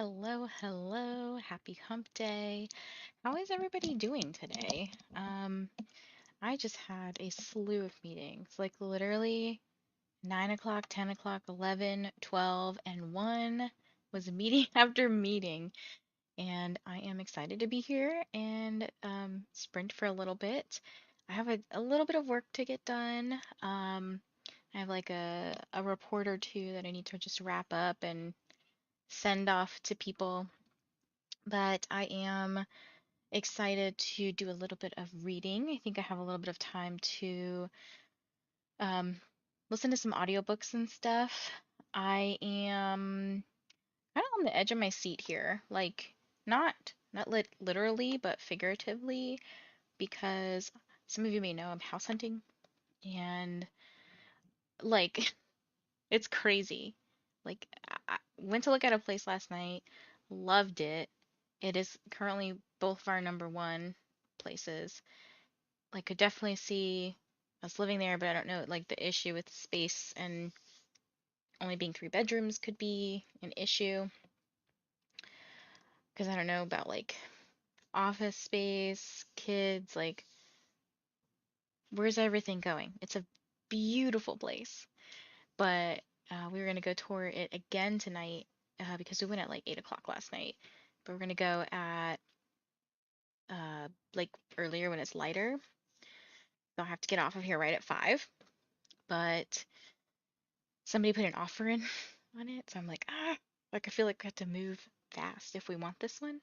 Hello, hello. Happy Hump Day. How is everybody doing today? I just had a slew of meetings, like literally 9 o'clock, 10 o'clock, 11, 12, and 1 was meeting after meeting. And I am excited to be here and sprint for a little bit. I have a little bit of work to get done. I have like a report or two that I need to just wrap up and send off to people. But I am excited to do a little bit of reading. I think I have a little bit of time to um, listen to some audiobooks and stuff. I am kind of on the edge of my seat here, like not literally, but figuratively, because some of you may know I'm house hunting, and like it's crazy. Like I went to look at a place last night, loved it. It is currently both of our number one places. Like could definitely see us living there, but I don't know like the issue with space and only being 3 bedrooms could be an issue because I don't know about like office space, kids, like where's everything going? It's a beautiful place, but we were gonna go tour it again tonight because we went at like 8 o'clock last night, but we're gonna go at like earlier when it's lighter. So I'll have to get off of here right at 5, but somebody put an offer in on it, so I'm like I feel like we have to move fast if we want this one,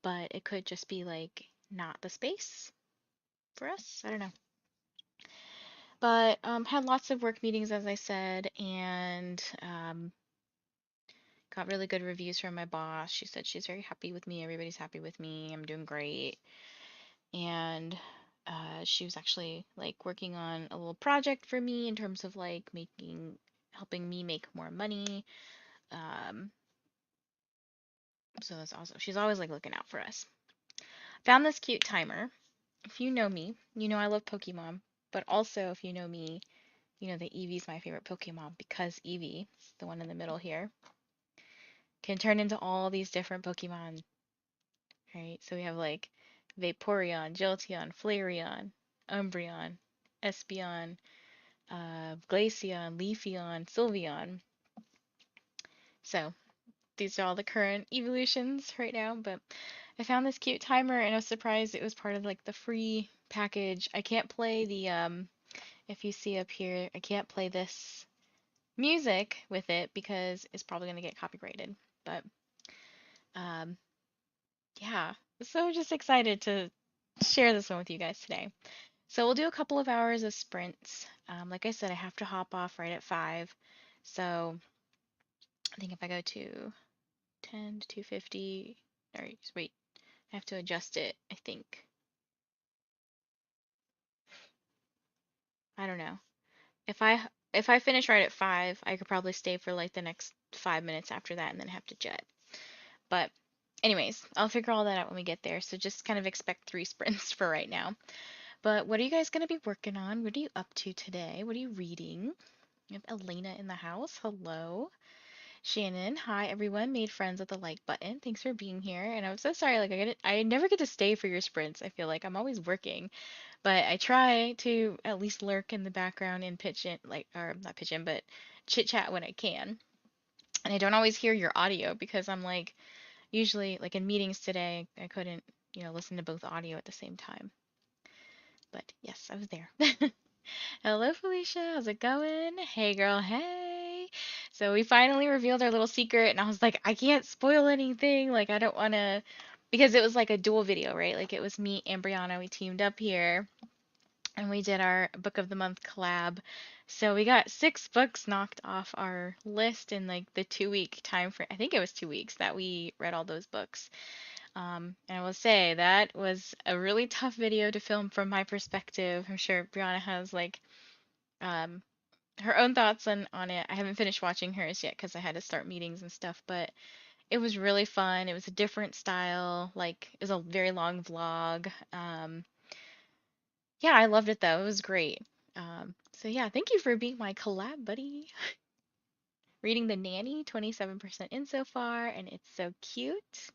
but it could just be like not the space for us. I don't know. But had lots of work meetings as I said, and got really good reviews from my boss. She said she's very happy with me. Everybody's happy with me. I'm doing great. And she was actually like working on a little project for me in terms of like helping me make more money. Um, so that's awesome. She's always like looking out for us. Found this cute timer. If you know me, you know I love Pokemon, but also if you know me, you know that Eevee's my favorite Pokemon because Eevee, the one in the middle here, can turn into all these different Pokemon, right? So we have like Vaporeon, Jolteon, Flareon, Umbreon, Espeon, Glaceon, Leafeon, Sylveon. So these are all the current evolutions right now, but I found this cute timer and I was surprised it was part of like the free package. I can't play the if you see up here, I can't play this music with it because it's probably going to get copyrighted. But um yeah, so just excited to share this one with you guys today. So we'll do a couple of hours of sprints. Like I said, I have to hop off right at 5. So I think if I go to 10 to 250, or wait, I have to adjust it, I think. I don't know. If I finish right at 5, I could probably stay for like the next 5 minutes after that and then have to jet. But anyways, I'll figure all that out when we get there. So just kind of expect 3 sprints for right now. But what are you guys going to be working on? What are you up to today? What are you reading? We have Elena in the house. Hello. Shannon, hi everyone. Made friends with the like button. Thanks for being here. And I'm so sorry, like I never get to stay for your sprints. I feel like I'm always working, but I try to at least lurk in the background and pitch in, like, or not pitch in, but chit chat when I can. And I don't always hear your audio because I'm like, usually, like in meetings today, I couldn't, listen to both audio at the same time. But yes, I was there. Hello, Felicia. How's it going? Hey, girl. Hey. So we finally revealed our little secret, and I was like, I can't spoil anything. Like, I don't want to, because it was like a dual video, right? Like, it was me and Brianna. We teamed up here, and we did our Book of the Month collab. So we got 6 books knocked off our list in like the 2-week time frame. I think it was 2 weeks that we read all those books. And I will say that was a really tough video to film from my perspective. I'm sure Brianna has like um, her own thoughts on it. I haven't finished watching hers yet because I had to start meetings and stuff, but it was really fun. It was a different style, like it was a very long vlog. Yeah, I loved it though. It was great. So yeah, thank you for being my collab buddy. Reading The Nanny, 27% in so far, and it's so cute.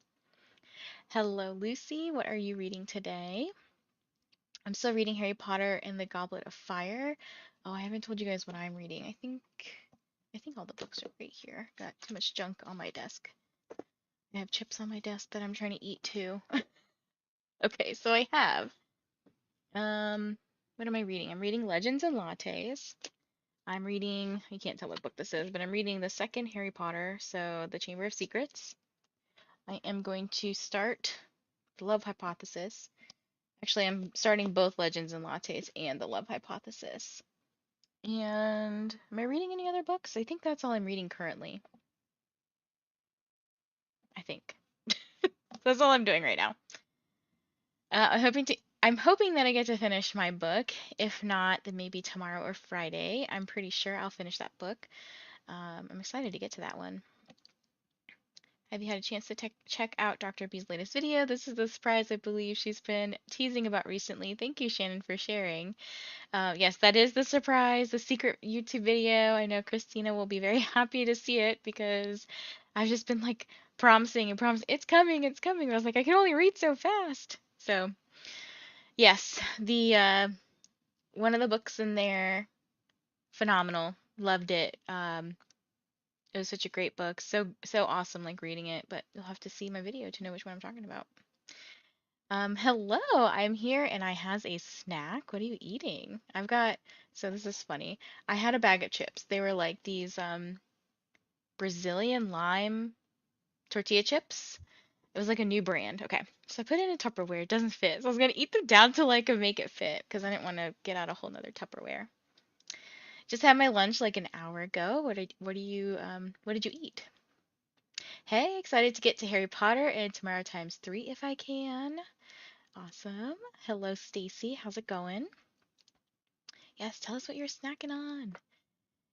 Hello, Lucy. What are you reading today? I'm still reading Harry Potter and the Goblet of Fire. Oh, I haven't told you guys what I'm reading. I think all the books are right here. Got too much junk on my desk. I have chips on my desk that I'm trying to eat too. Okay, so I have what am I reading? I'm reading Legends and Lattes. I'm reading, you can't tell what book this is, but I'm reading the second Harry Potter, so The Chamber of Secrets. I am going to start The Love Hypothesis. Actually, I'm starting both Legends and Lattes and The Love Hypothesis. And am I reading any other books? I think that's all I'm reading currently. I think. That's all I'm doing right now. I'm hoping that I get to finish my book. If not, then maybe tomorrow or Friday. I'm pretty sure I'll finish that book. I'm excited to get to that one. Have you had a chance to check out Dr. B's latest video? This is the surprise I believe she's been teasing about recently. Thank you, Shannon, for sharing. Yes, that is the surprise, the secret YouTube video. I know Christina will be very happy to see it because I've just been like promising and promising, it's coming, it's coming. I was like, I can only read so fast. So, yes, the one of the books in there, phenomenal. Loved it. It was such a great book. So awesome like reading it, but you'll have to see my video to know which one I'm talking about. Hello, I'm here and I has a snack. What are you eating? So this is funny. I had a bag of chips. They were like these Brazilian lime tortilla chips. It was like a new brand. Okay. So I put it in a Tupperware. It doesn't fit. So I was gonna eat them down to like make it fit because I didn't want to get out a whole nother Tupperware. Just had my lunch like an hour ago. What did you eat? Hey, excited to get to Harry Potter and tomorrow times 3 if I can. Awesome. Hello, Stacy. How's it going? Yes, tell us what you're snacking on.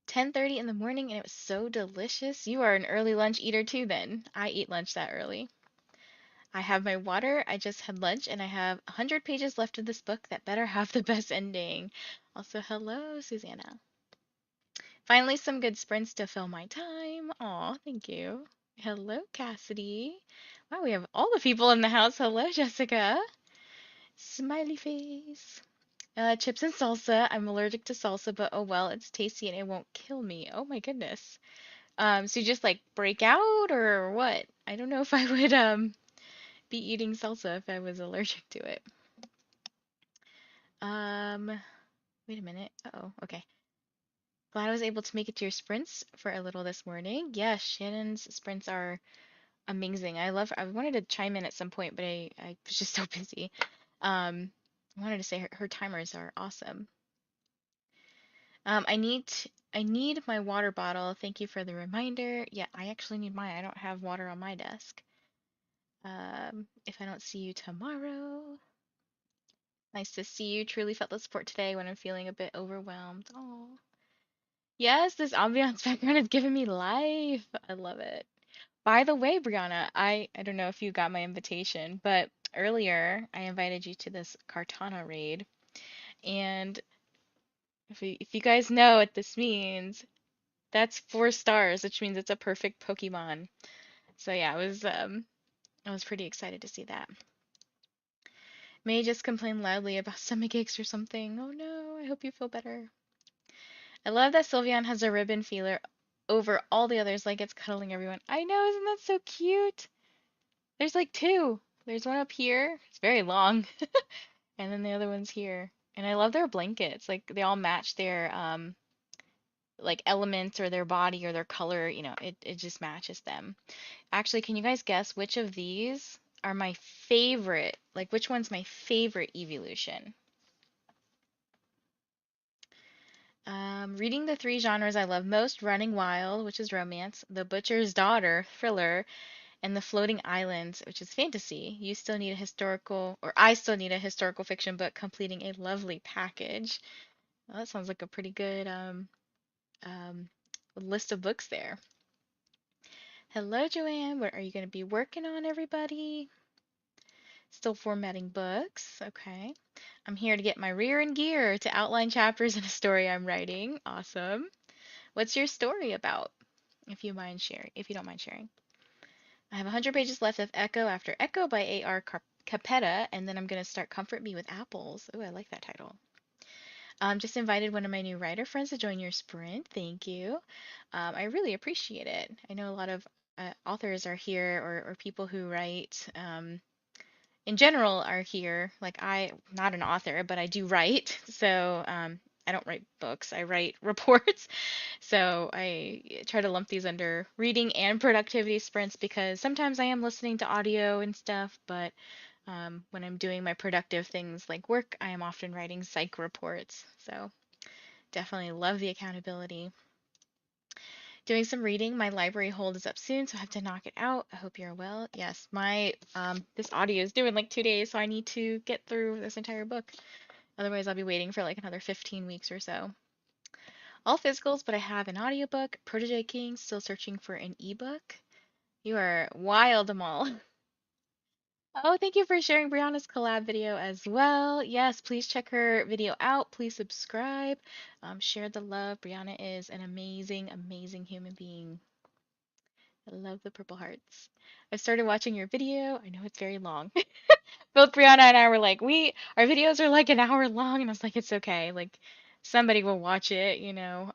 10:30 in the morning and it was so delicious. You are an early lunch eater too then. I eat lunch that early. I have my water. I just had lunch and I have 100 pages left of this book that better have the best ending. Also, hello, Susanna. Finally, some good sprints to fill my time. Aw, thank you. Hello, Cassidy. Wow, we have all the people in the house. Hello, Jessica. Smiley face. Chips and salsa. I'm allergic to salsa, but oh well, it's tasty and it won't kill me. Oh my goodness. So you just like break out or what? I don't know if I would be eating salsa if I was allergic to it. Um, Wait a minute. Uh-oh, okay. Glad I was able to make it to your sprints for a little this morning. Yes, Shannon's sprints are amazing. I wanted to chime in at some point, but I was just so busy. I wanted to say her timers are awesome. I need my water bottle. Thank you for the reminder. Yeah, I actually need mine. I don't have water on my desk. If I don't see you tomorrow. Nice to see you. Truly felt the support today when I'm feeling a bit overwhelmed. Oh. Yes, this ambiance background is giving me life. I love it. By the way, Brianna, I don't know if you got my invitation, but earlier I invited you to this Cartana raid, and if you guys know what this means, that's 4 stars, which means it's a perfect Pokemon. So yeah, I was pretty excited to see that. May just complain loudly about stomach aches or something. Oh no, I hope you feel better. I love that Sylveon has a ribbon feeler over all the others, like it's cuddling everyone. I know, isn't that so cute? There's like 2. There's one up here. It's very long. And then the other one's here. And I love their blankets. Like they all match their like elements or their body or their color, it just matches them. Actually, can you guys guess which of these are my favorite? Like which one's my favorite evolution? Reading the 3 genres I love most, Running Wild, which is romance, The Butcher's Daughter, thriller, and The Floating Islands, which is fantasy. I still need a historical fiction book completing a lovely package. Well, that sounds like a pretty good um, list of books there. Hello, Joanne. What are you going to be working on, everybody? Still formatting books. Okay. I'm here to get my rear in gear to outline chapters in a story I'm writing. Awesome. What's your story about? if you mind sharing, if you don't mind sharing. I have 100 pages left of Echo After Echo by A.R. Capetta, and then I'm going to start Comfort Me with Apples. Oh, I like that title. Just invited one of my new writer friends to join your sprint. Thank you. I really appreciate it. I know a lot of authors are here, or people who write in general are here. Like not an author, but I do write. So I don't write books. I write reports. So I try to lump these under reading and productivity sprints because sometimes I am listening to audio and stuff, but when I'm doing my productive things like work, I am often writing psych reports. So definitely love the accountability. Doing some reading. My library hold is up soon, so I have to knock it out. I hope you're well. Yes, my this audio is due in like 2 days, so I need to get through this entire book. Otherwise, I'll be waiting for like another 15 weeks or so. All physicals, but I have an audiobook. Protege King, still searching for an ebook. You are wild, Amal. Oh, thank you for sharing Brianna's collab video as well. Yes, please check her video out. Please subscribe. Share the love. Brianna is an amazing, amazing human being. I love the purple hearts. I started watching your video. I know it's very long. Both Brianna and I were like, our videos are like an hour long, and I was like, it's okay. Like somebody will watch it, you know.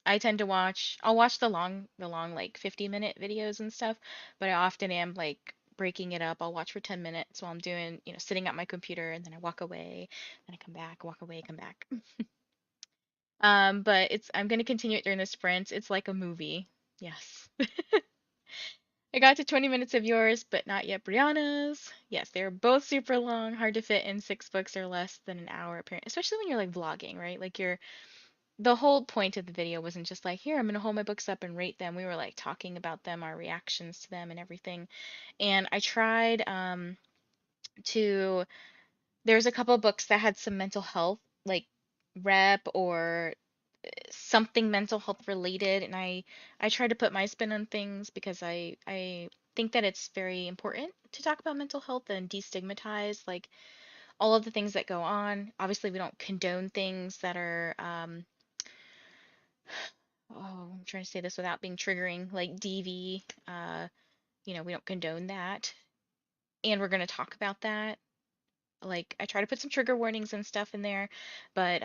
I tend to I'll watch the long like 50-minute videos and stuff, but I often am like breaking it up. I'll watch for 10 minutes while I'm doing, sitting at my computer, and then I walk away, then I come back, walk away, come back. But I'm gonna continue it during the sprints. It's like a movie. Yes. I got to 20 minutes of yours, but not yet Brianna's. Yes, they're both super long, hard to fit in 6 books or less than an hour, apparently. Especially when you're like vlogging, right? Like the whole point of the video wasn't just like, here, I'm gonna hold my books up and rate them. We were like talking about them, our reactions to them and everything. And I tried to there's a couple books that had some mental health, like rep or something mental health related, and I try to put my spin on things because I think that it's very important to talk about mental health and destigmatize like all of the things that go on. Obviously, we don't condone things that are I'm trying to say this without being triggering, like DV. We don't condone that, and we're going to talk about that. Like I try to put some trigger warnings and stuff in there, but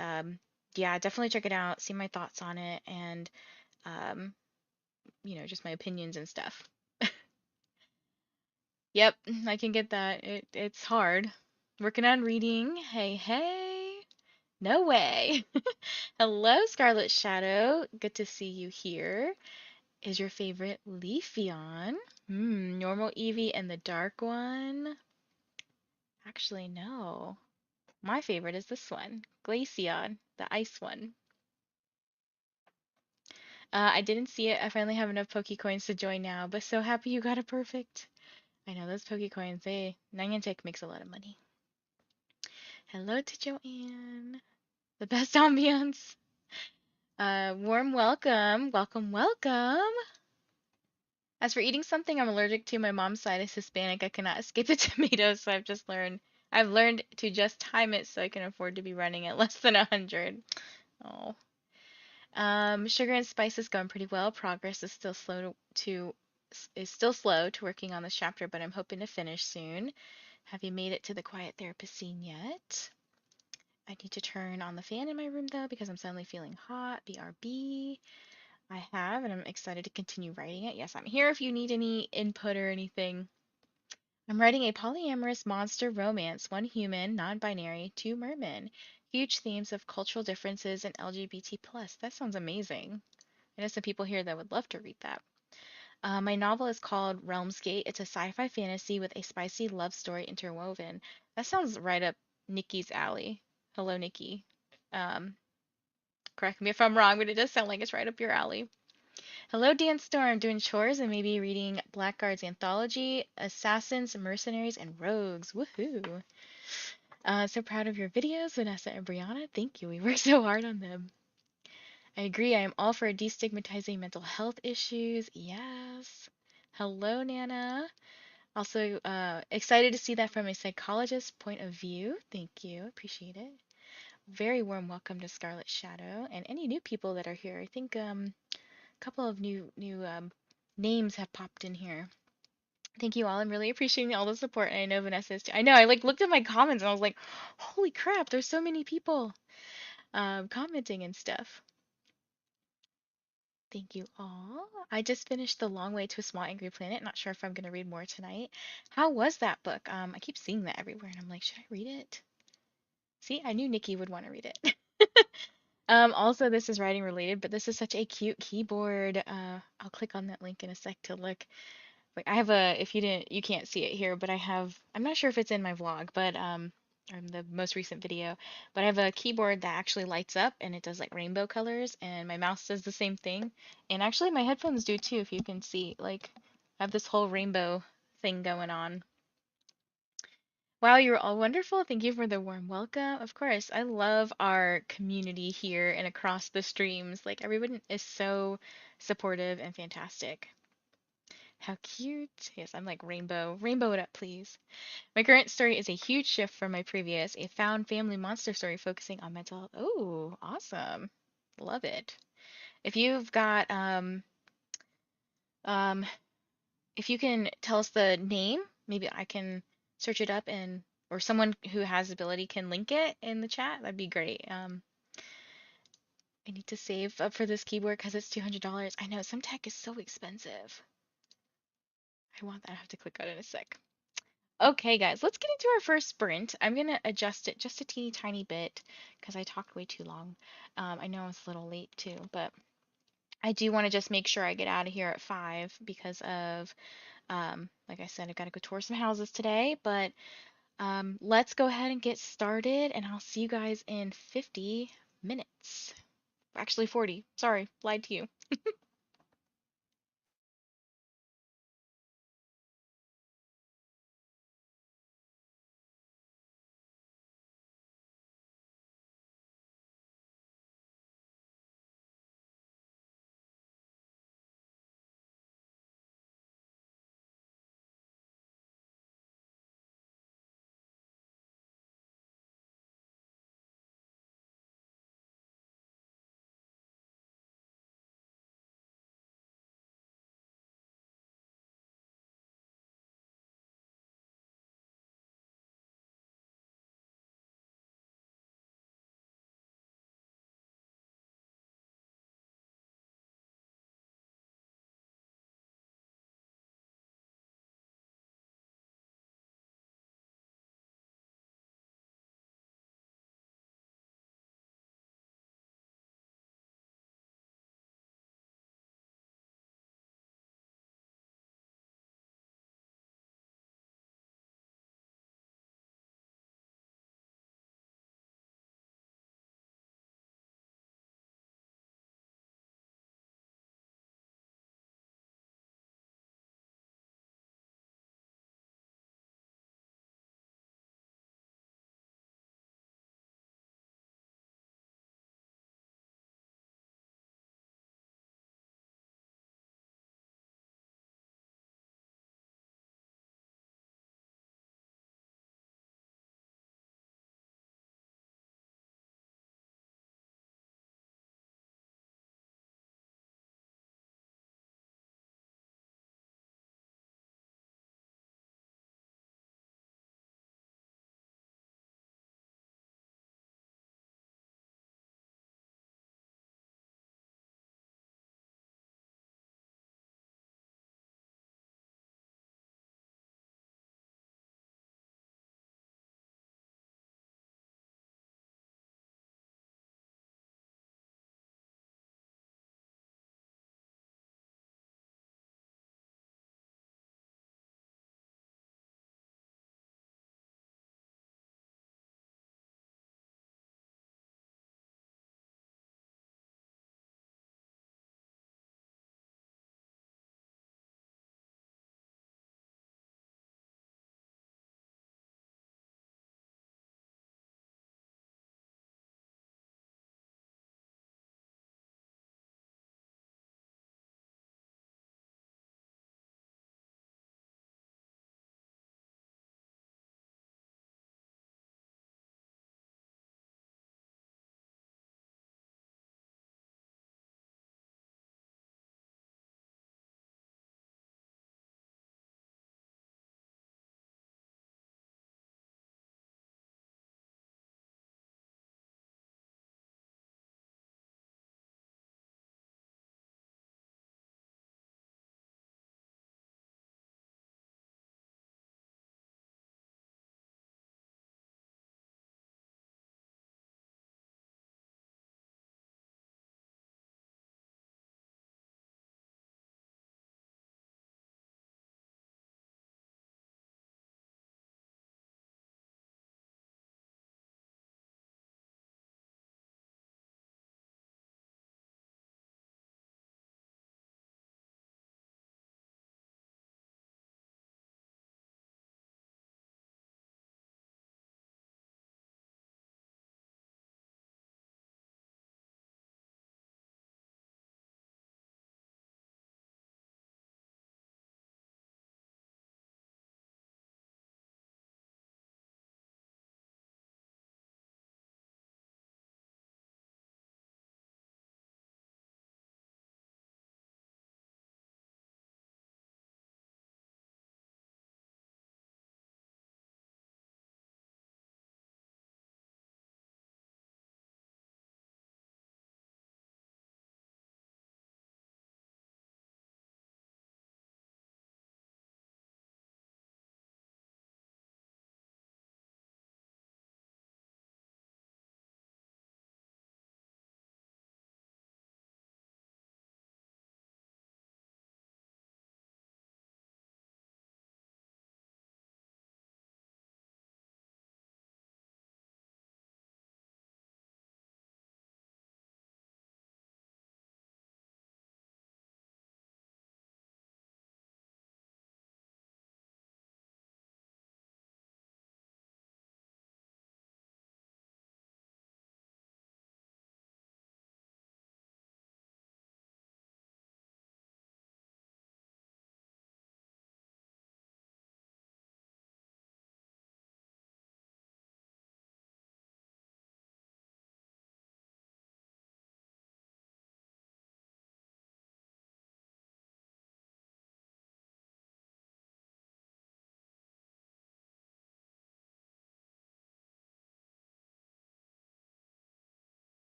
yeah, definitely check it out, see my thoughts on it, and um, just my opinions and stuff. Yep, I can get that. It's hard. Working on reading. Hey, hey. No way. Hello, Scarlet Shadow. Good to see you here. Is your favorite Leafeon? Normal Eevee and the dark one? Actually, no. My favorite is this one, Glaceon, the ice one. I didn't see it. I finally have enough Pokecoins to join now, but so happy you got a perfect. I know those Pokecoins, Niantic makes a lot of money. Hello to Joanne. The best ambiance. Warm welcome. Welcome, welcome. As for eating something I'm allergic to, my mom's side is Hispanic. I cannot escape the tomatoes, so I've learned to just time it so I can afford to be running at less than 100. Oh. Sugar and spice is going pretty well. Progress is still slow to working on this chapter, but I'm hoping to finish soon. Have you made it to the quiet therapist scene yet? I need to turn on the fan in my room though because I'm suddenly feeling hot. BRB. I have, and I'm excited to continue writing it. Yes, I'm here if you need any input or anything. I'm writing a polyamorous monster romance, one human, non-binary, two mermen. Huge themes of cultural differences and LGBT plus. That sounds amazing. I know some people here that would love to read that. My novel is called Realmsgate. It's a sci-fi fantasy with a spicy love story interwoven. That sounds right up Nikki's alley. Hello, Nikki. Um, Correct me if I'm wrong, but it does sound like it's right up your alley. Hello, Dan Storm. Doing chores and maybe reading Blackguard's anthology, Assassins, Mercenaries, and Rogues. Woohoo! So proud of your videos, Vanessa and Brianna. Thank you. We worked so hard on them. I agree. I am all for destigmatizing mental health issues. Yes. Hello, Nana. Also, excited to see that from a psychologist's point of view. Thank you. Appreciate it. Very warm welcome to Scarlet Shadow and any new people that are here. I think couple of new names have popped in here. Thank you all. I'm really appreciating all the support, and I know Vanessa is too. I know. I like looked at my comments and I was like, "Holy crap! There's so many people commenting and stuff." Thank you all. I just finished The Long Way to a Small Angry Planet. Not sure if I'm gonna read more tonight. How was that book? I keep seeing that everywhere, and I'm like, should I read it? See, I knew Nikki would want to read it. Also, this is writing related, but this is such a cute keyboard. I'll click on that link in a sec to look. Like I have a, if you didn't, you can't see it here, but I have, I'm not sure if it's in my vlog, but or in the most recent video, but I have a keyboard that actually lights up and it does like rainbow colors, and my mouse does the same thing. And actually my headphones do too, if you can see. Like I have this whole rainbow thing going on. Wow, you're all wonderful. Thank you for the warm welcome. Of course, I love our community here and across the streams. Like everyone is so supportive and fantastic. How cute. Yes, I'm like rainbow. Rainbow it up, please. My current story is a huge shift from my previous, a found family monster story focusing on mental health. Oh, awesome. Love it. If you've got um if you can tell us the name, maybe I can search it up and or someone who has ability can link it in the chat. That'd be great. I need to save up for this keyboard because it's $200. I know some tech is so expensive. I want that. I have to click on it in a sec. Okay, guys, let's get into our first sprint. I'm gonna adjust it just a teeny tiny bit because I talked way too long. I know it's a little late too, but I do want to just make sure I get out of here at 5 because of, like I said, I've got to go tour some houses today. But let's go ahead and get started, and I'll see you guys in 50 minutes. Actually, 40. Sorry, lied to you.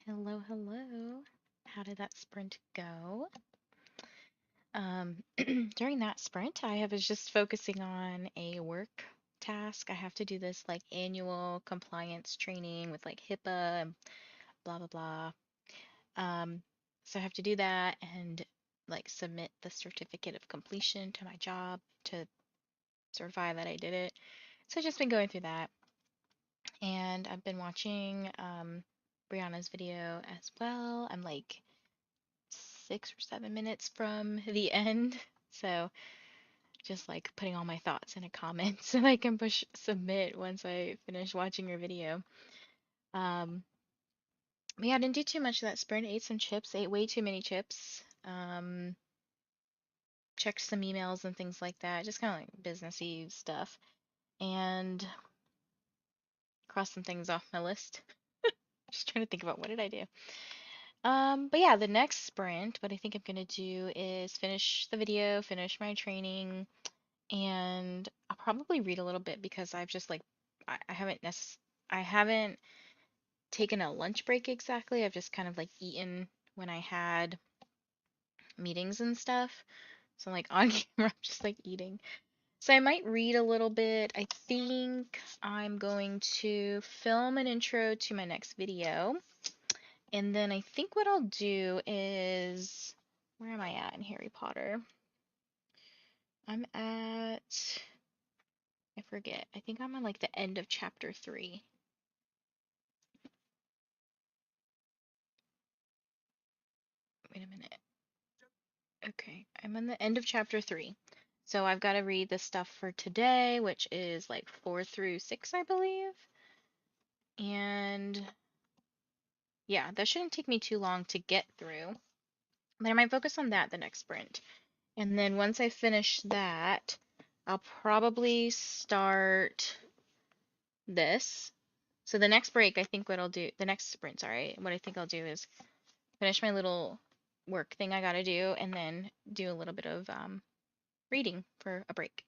Hello, hello. How did that sprint go? During that sprint, was just focusing on a work task. I have to do this like annual compliance training with like HIPAA and blah blah blah. Um, so I have to do that and like submit the certificate of completion to my job to certify that I did it. So I've just been going through that, and I've been watching Brianna's video as well. I'm like 6 or 7 minutes from the end. So just like putting all my thoughts in a comment so I can push submit once I finish watching your video. Um, but yeah, I didn't do too much of that sprint. Ate some chips, ate way too many chips. Checked some emails and things like that, just kind of like businessy stuff, and crossed some things off my list. Just trying to think about what did I do. But yeah, the next sprint, what I think I'm gonna do is finish the video, finish my training, and I'll probably read a little bit because I've just like I haven't taken a lunch break exactly. I've just kind of like eaten when I had meetings and stuff. So like on camera, I'm just like eating. So I might read a little bit. I think I'm going to film an intro to my next video. And then I think what I'll do is, where am I at in Harry Potter? I'm at, I forget. I think I'm on like the end of chapter 3. Wait a minute. Okay, I'm on the end of chapter 3. So I've got to read the stuff for today, which is like 4 through 6, I believe. And yeah, that shouldn't take me too long to get through. But I might focus on that the next sprint. And then once I finish that, I'll probably start this. So the next break, I think what I'll do, the next sprint, sorry, what I think I'll do is finish my little work thing I gotta do and then do a little bit of reading for a break.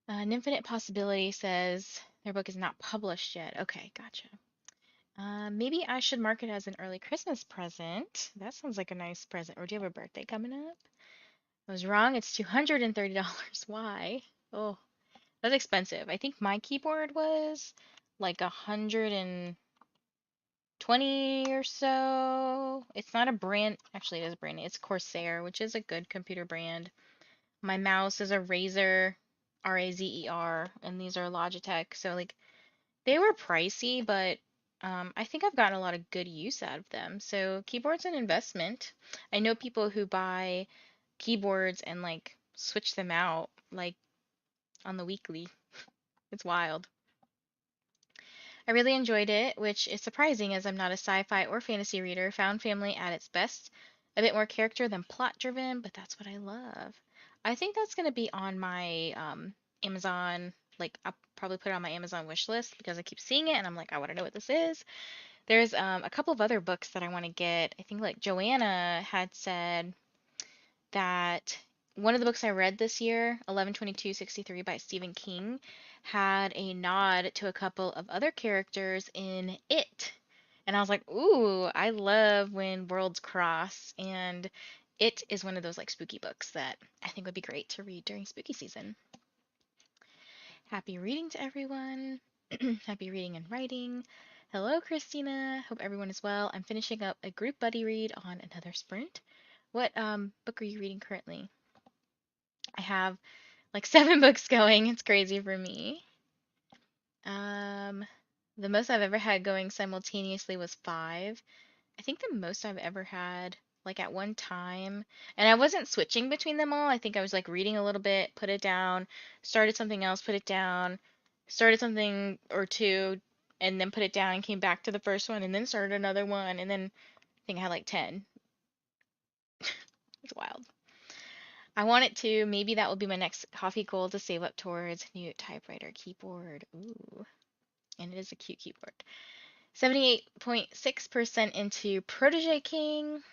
An Infinite Possibility says their book is not published yet. Okay, gotcha. Maybe I should mark it as an early Christmas present. That sounds like a nice present. Or do you have a birthday coming up? I was wrong. It's $230. Why? Oh, that's expensive. I think my keyboard was like 120 or so. It's not a brand. Actually, it is a brand. It's Corsair, which is a good computer brand. My mouse is a Razer, Razer, and these are Logitech. So like they were pricey, but I think I've gotten a lot of good use out of them. So keyboard's an investment. I know people who buy keyboards and like switch them out like on the weekly. It's wild. I really enjoyed it, which is surprising as I'm not a sci-fi or fantasy reader. Found family at its best. A bit more character than plot driven, but that's what I love. I think that's going to be on my Amazon, like I'll probably put it on my Amazon wish list because I keep seeing it and I'm like, I want to know what this is. There's a couple of other books that I want to get. I think like Joanna had said that one of the books I read this year, 11/22/63 by Stephen King, had a nod to a couple of other characters in It. And I was like, ooh, I love when worlds cross. And It is one of those like spooky books that I think would be great to read during spooky season. Happy reading to everyone. Happy reading and writing. Hello, Christina. Hope everyone is well. I'm finishing up a group buddy read on another sprint. What book are you reading currently? I have like 7 books going. It's crazy for me. Um, the most I've ever had going simultaneously was 5. I think the most I've ever had like at one time, and I wasn't switching between them all. I think I was like reading a little bit, put it down, started something else, put it down, started something or two, and then put it down and came back to the first one and then started another one, and then I think I had like 10. It's wild. I want it to. Maybe that will be my next coffee goal to save up towards new typewriter keyboard. Ooh, and it is a cute keyboard. 78.6% into Protege King.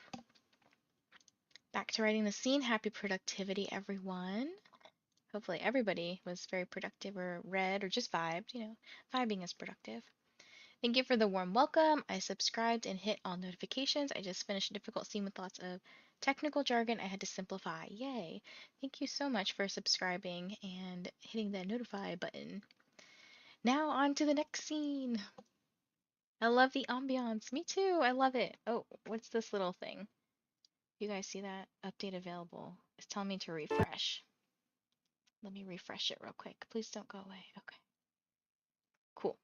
Back to writing the scene. Happy productivity, everyone. Hopefully everybody was very productive or read or just vibed. Vibing is productive. Thank you for the warm welcome. I subscribed and hit all notifications. I just finished a difficult scene with lots of technical jargon I had to simplify. Yay. Thank you so much for subscribing and hitting that notify button. Now on to the next scene. I love the ambiance. Me too. I love it. Oh, what's this little thing? You guys see that? Update available. It's telling me to refresh. Let me refresh it real quick. Please don't go away. Okay. Cool.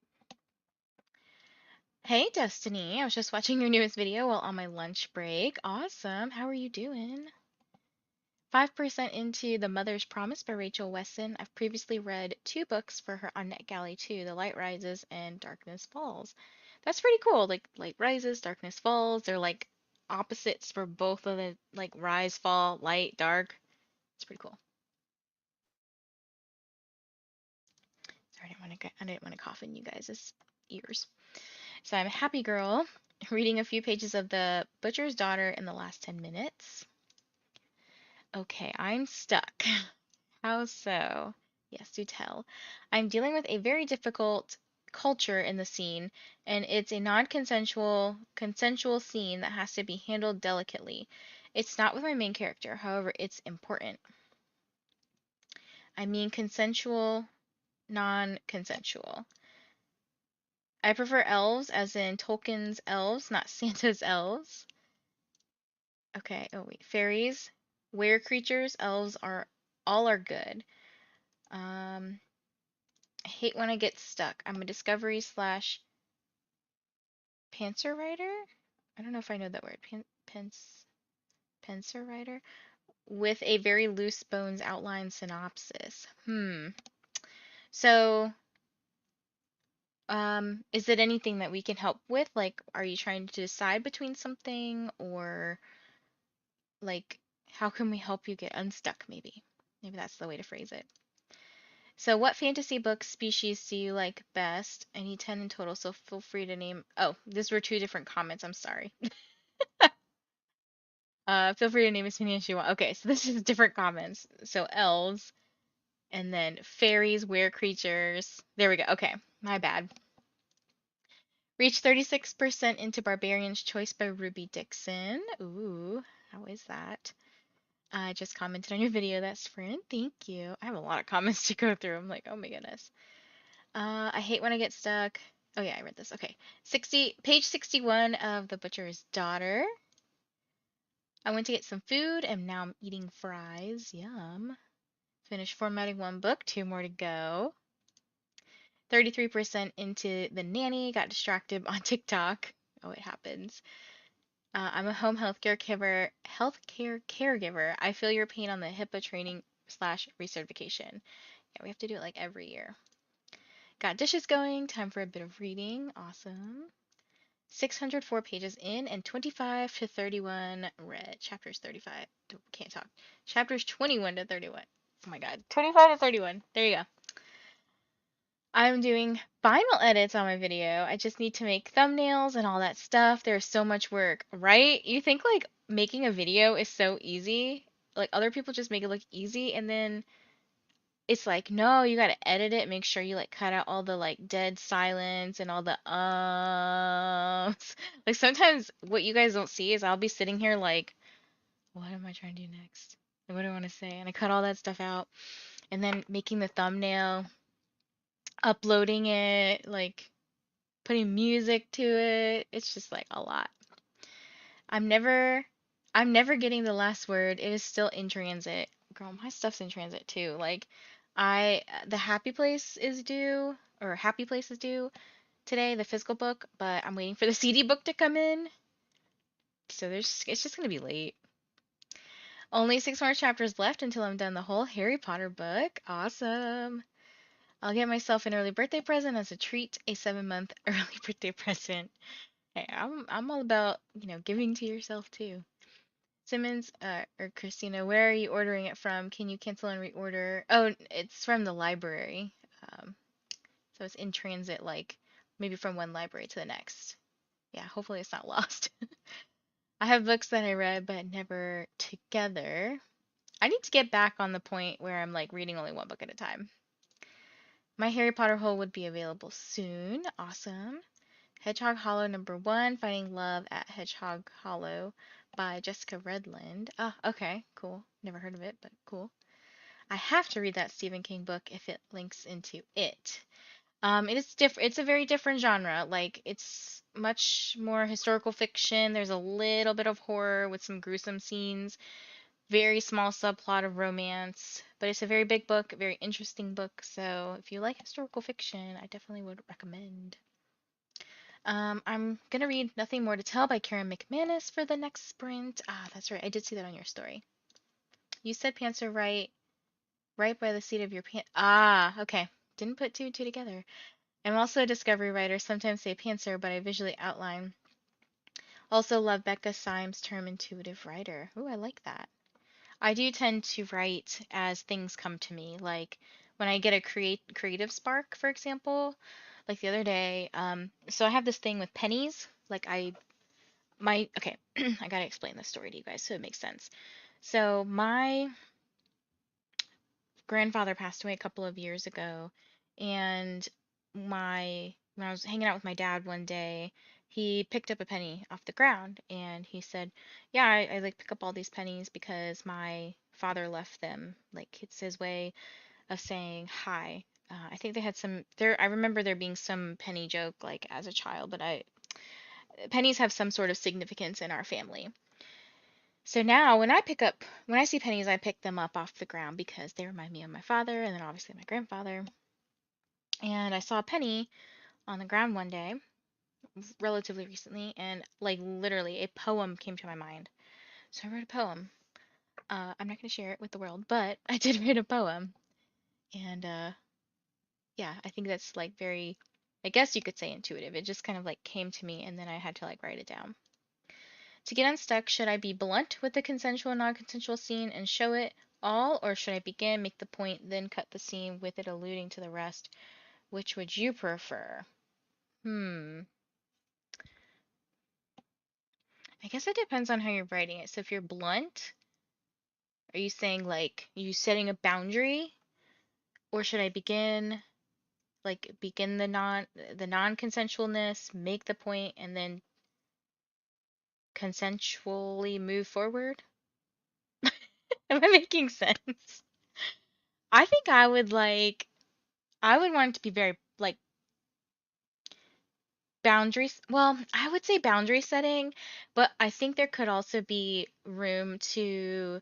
Hey, Destiny. I was just watching your newest video while on my lunch break. Awesome. How are you doing? 5% into The Mother's Promise by Rachel Wesson. I've previously read 2 books for her on NetGalley too, The Light Rises and Darkness Falls. That's pretty cool. Like Light Rises, Darkness Falls. They're like opposites for both of the like rise, fall, light, dark. It's pretty cool. Sorry, I didn't want to cough in you guys' ears. So I'm a happy girl, reading a few pages of The Butcher's Daughter in the last 10 minutes. Okay, I'm stuck. How so? Yes, do tell. I'm dealing with a very difficult culture in the scene, and it's a non-consensual consensual scene that has to be handled delicately. It's not with my main character, however, it's important. I mean consensual, non-consensual. I prefer elves, as in Tolkien's elves, not Santa's elves. Okay, oh wait, fairies, were creatures, elves all are good. I hate when I get stuck. I'm a discovery slash pantser writer. I don't know if I know that word. Pantser writer with a very loose bones outline synopsis. So, is it anything that we can help with? Like, are you trying to decide between something, or like, how can we help you get unstuck? Maybe that's the way to phrase it. So, what fantasy book species do you like best? I need 10 in total, so feel free to name. Oh, these were 2 different comments. I'm sorry. Feel free to name as many as you want. Okay, so this is different comments. So, elves, and then fairies, were creatures. There we go. Okay, my bad. Reached 36% into Barbarian's Choice by Ruby Dixon. Ooh, how is that? I just commented on your video. That's friend. Thank you. I have a lot of comments to go through. I'm like, oh my goodness. I hate when I get stuck. Oh yeah, I read this. Okay. Page 61 of The Butcher's Daughter. I went to get some food and now I'm eating fries. Yum. Finished formatting 1 book, 2 more to go. 33% into The Nanny, got distracted on TikTok. Oh, it happens. I'm a home healthcare caregiver. I feel your pain on the HIPAA training slash recertification. Yeah, we have to do it like every year. Got dishes going, time for a bit of reading. Awesome. 604 pages in and 25 to 31 read. Chapters 35. Can't talk. Chapters 21 to 31. Oh my god. 25 to 31. There you go. I'm doing final edits on my video. I just need to make thumbnails and all that stuff. There's so much work, right? You think like making a video is so easy. Like other people just make it look easy, and then it's like, no, you gotta edit it, make sure you like cut out all the like dead silence and all the Like sometimes what you guys don't see is I'll be sitting here like, what am I trying to do next? Like, what do I want to say? And I cut all that stuff out, and then making the thumbnail, uploading it, like putting music to it. It's just like a lot. I'm never getting the last word. It is still in transit. Girl, my stuff's in transit too. Like the Happy Place is due, or Happy Place is due today, the physical book, but I'm waiting for the CD book to come in. So it's just gonna be late. Only 6 more chapters left until I'm done the whole Harry Potter book. Awesome. I'll get myself an early birthday present as a treat, a 7-month early birthday present. Hey, I'm all about, giving to yourself too. Simmons, or Christina, where are you ordering it from? Can you cancel and reorder? Oh, it's from the library. So it's in transit, like maybe from one library to the next. Yeah, hopefully it's not lost. I have books that I read but never together. I need to get back on the point where I'm like reading only 1 book at a time. My Harry Potter haul would be available soon. Awesome. Hedgehog Hollow #1, Finding Love at Hedgehog Hollow by Jessica Redland. Ah, okay, cool. Never heard of it, but cool. I have to read that Stephen King book if it links into it. It is it's a very different genre. Like it's much more historical fiction. There's a little bit of horror with some gruesome scenes. Very small subplot of romance, but it's a very big book, a very interesting book. So if you like historical fiction, I definitely would recommend. I'm gonna read Nothing More to Tell by Karen McManus for the next sprint. Ah, that's right. I did see that on your story. You said pants are right by the seat of your pants. Ah, okay. Didn't put two and two together. I'm also a discovery writer, sometimes say pantser, but I visually outline. Also love Becca Syme's term intuitive writer. Ooh, I like that. I do tend to write as things come to me, like when I get a creative spark, for example, like the other day. So I have this thing with pennies. Like okay, I gotta explain this story to you guys so it makes sense. So my grandfather passed away a couple of years ago, and when I was hanging out with my dad one day, he picked up a penny off the ground and he said, "Yeah, I like pick up all these pennies because my father left them. Like it's his way of saying hi." I think they had some there. I remember there being some penny joke like as a child, but I pennies have some sort of significance in our family. So now when I see pennies, I pick them up off the ground because they remind me of my father and then obviously my grandfather. And I saw a penny on the ground one day, relatively recently, and like literally a poem came to my mind. So I wrote a poem. I'm not going to share it with the world, but I did write a poem. And yeah, I think that's like very, I guess you could say intuitive. It just kind of like came to me and then I had to like write it down. To get unstuck, should I be blunt with the consensual and non-consensual scene and show it all, or should I begin, make the point, then cut the scene with it alluding to the rest? Which would you prefer? Hmm. I guess it depends on how you're writing it. So if you're blunt, are you saying like you setting a boundary, or should I begin the non-consensualness, make the point, and then consensually move forward? Am I making sense? I think I would want it to be very like boundaries. Well, I would say boundary setting, but I think there could also be room to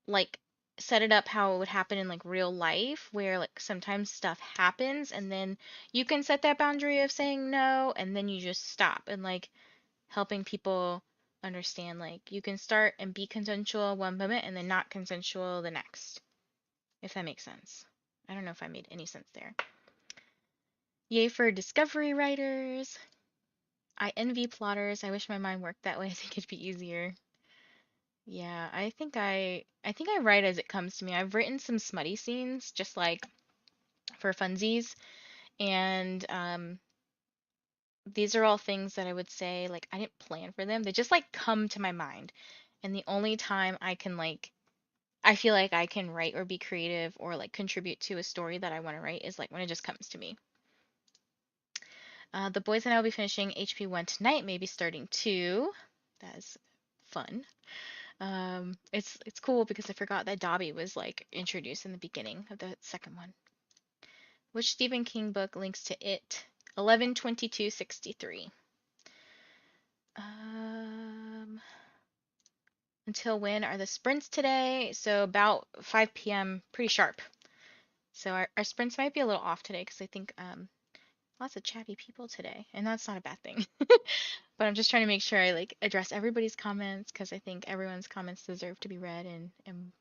like set it up how it would happen in like real life, where like sometimes stuff happens and then you can set that boundary of saying no and then you just stop and like helping people understand like you can start and be consensual one moment and then not consensual the next, if that makes sense. I don't know if I made any sense there. Yay for discovery writers. I envy plotters. I wish my mind worked that way. I think it'd be easier. Yeah, I think I write as it comes to me. I've written some smutty scenes just like for funsies, and these are all things that I would say like I didn't plan for them. They just like come to my mind. And the only time I can like I feel like I can write or be creative or like contribute to a story that I want to write is like when it just comes to me. The boys and I will be finishing HP1 tonight, maybe starting 2. That is fun. It's cool because I forgot that Dobby was like introduced in the beginning of the second one. Which Stephen King book links to it? 11/22/63. Um, until when are the sprints today? So about 5 p.m. pretty sharp. So our sprints might be a little off today because I think lots of chatty people today, and that's not a bad thing. But I'm just trying to make sure I like address everybody's comments because I think everyone's comments deserve to be read and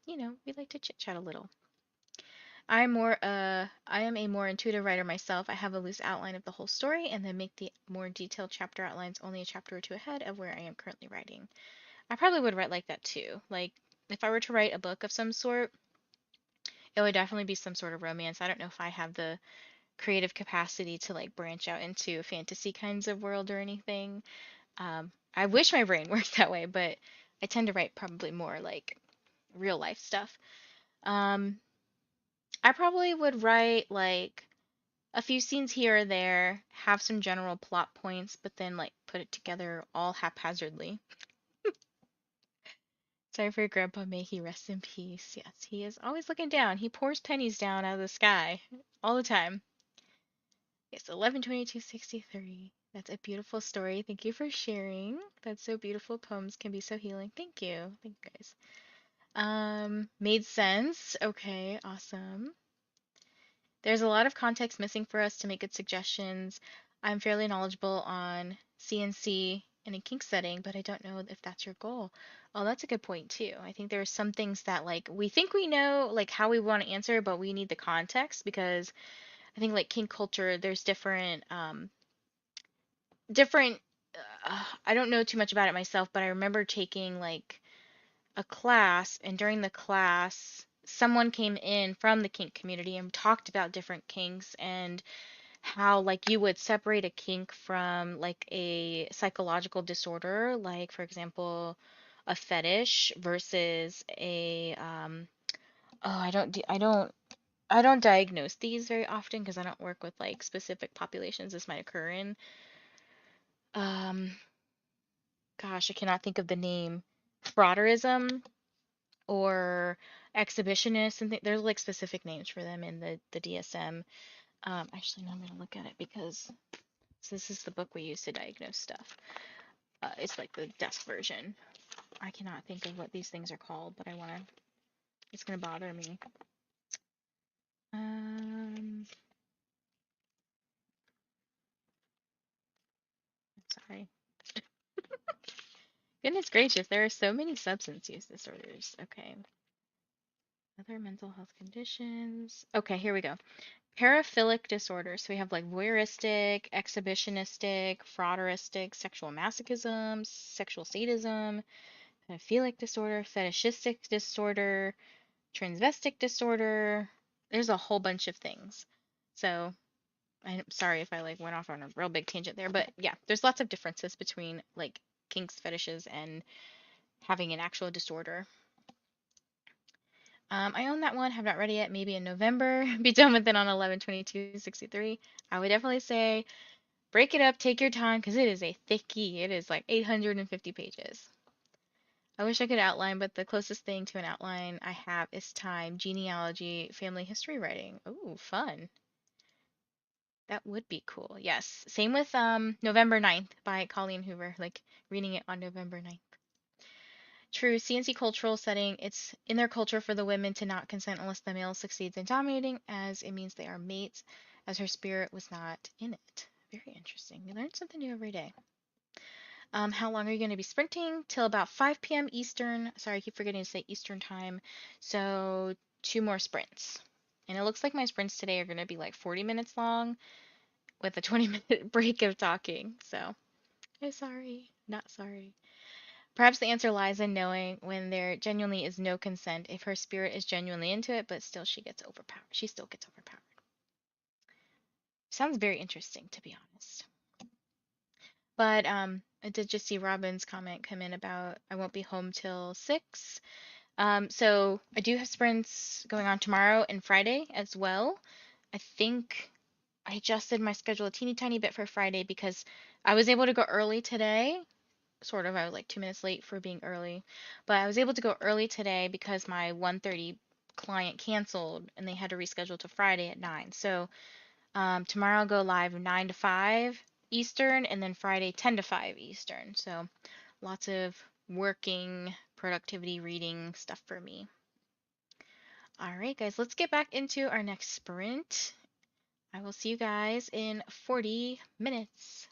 you know, we like to chit chat a little. I am a more intuitive writer myself. I have a loose outline of the whole story and then make the more detailed chapter outlines only a chapter or two ahead of where I am currently writing. I probably would write like that too. Like if I were to write a book of some sort, it would definitely be some sort of romance. I don't know if I have the creative capacity to like branch out into fantasy kinds of world or anything. I wish my brain worked that way, but I tend to write probably more like real life stuff. Um, I probably would write like a few scenes here or there have some general plot points, but then like put it together all haphazardly. Sorry for your grandpa, may he rest in peace. Yes, he is always looking down. He pours pennies down out of the sky all the time. Yes, 11/22/63. That's a beautiful story. Thank you for sharing. That's so beautiful. Poems can be so healing. Thank you. Thank you guys. Made sense. Okay, awesome. There's a lot of context missing for us to make good suggestions. I'm fairly knowledgeable on CNC in a kink setting, but I don't know if that's your goal. Oh, that's a good point too. I think there are some things that like we think we know like how we want to answer, but we need the context because I think like kink culture, there's different I don't know too much about it myself, but I remember taking like a class, and during the class, someone came in from the kink community and talked about different kinks and how like you would separate a kink from like a psychological disorder, like for example, a fetish versus a oh, I don't diagnose these very often because I don't work with like specific populations this might occur in. Um, gosh, I cannot think of the name. Frauderism or exhibitionist and there's like specific names for them in the DSM. Actually, no, I'm gonna look at it because so this is the book we use to diagnose stuff. It's like the desk version. I cannot think of what these things are called, but I wanna. It's gonna bother me. Um, sorry. Goodness gracious, there are so many substance use disorders. Okay. Other mental health conditions. Okay, here we go. Paraphilic disorders. So we have like voyeuristic, exhibitionistic, frauderistic, sexual masochism, sexual sadism, paraphilic disorder, fetishistic disorder, transvestic disorder. There's a whole bunch of things. So I'm sorry if I like went off on a real big tangent there, but yeah, there's lots of differences between like kinks, fetishes, and having an actual disorder. I own that one, have not read it yet, maybe in November. Be done with it on 11/22/63. I would definitely say break it up, take your time, because it is a thickie. It is like 850 pages. I wish I could outline, but the closest thing to an outline I have is time, genealogy, family history writing. Ooh, fun. That would be cool. Yes. Same with November 9th by Colleen Hoover, like reading it on November 9th. True, CNC cultural setting, it's in their culture for the women to not consent unless the male succeeds in dominating, as it means they are mates, as her spirit was not in it. Very interesting. You learn something new every day. How long are you going to be sprinting? Till about 5 p.m. Eastern. Sorry, I keep forgetting to say Eastern time. So, two more sprints. And it looks like my sprints today are going to be like 40 minutes long with a 20-minute break of talking. So, I'm sorry. Not sorry. Perhaps the answer lies in knowing when there genuinely is no consent, if her spirit is genuinely into it, but still she gets overpowered. She still gets overpowered. Sounds very interesting, to be honest. But I did just see Robin's comment come in about I won't be home till 6. So I do have sprints going on tomorrow and Friday as well. I think I adjusted my schedule a teeny tiny bit for Friday because I was able to go early today. Sort of, I was like 2 minutes late for being early, but I was able to go early today because my 1:30 client canceled and they had to reschedule to Friday at 9. So tomorrow I'll go live 9 to 5 Eastern and then Friday 10 to 5 Eastern. So lots of working, productivity, reading stuff for me. All right, guys, let's get back into our next sprint. I will see you guys in 40 minutes.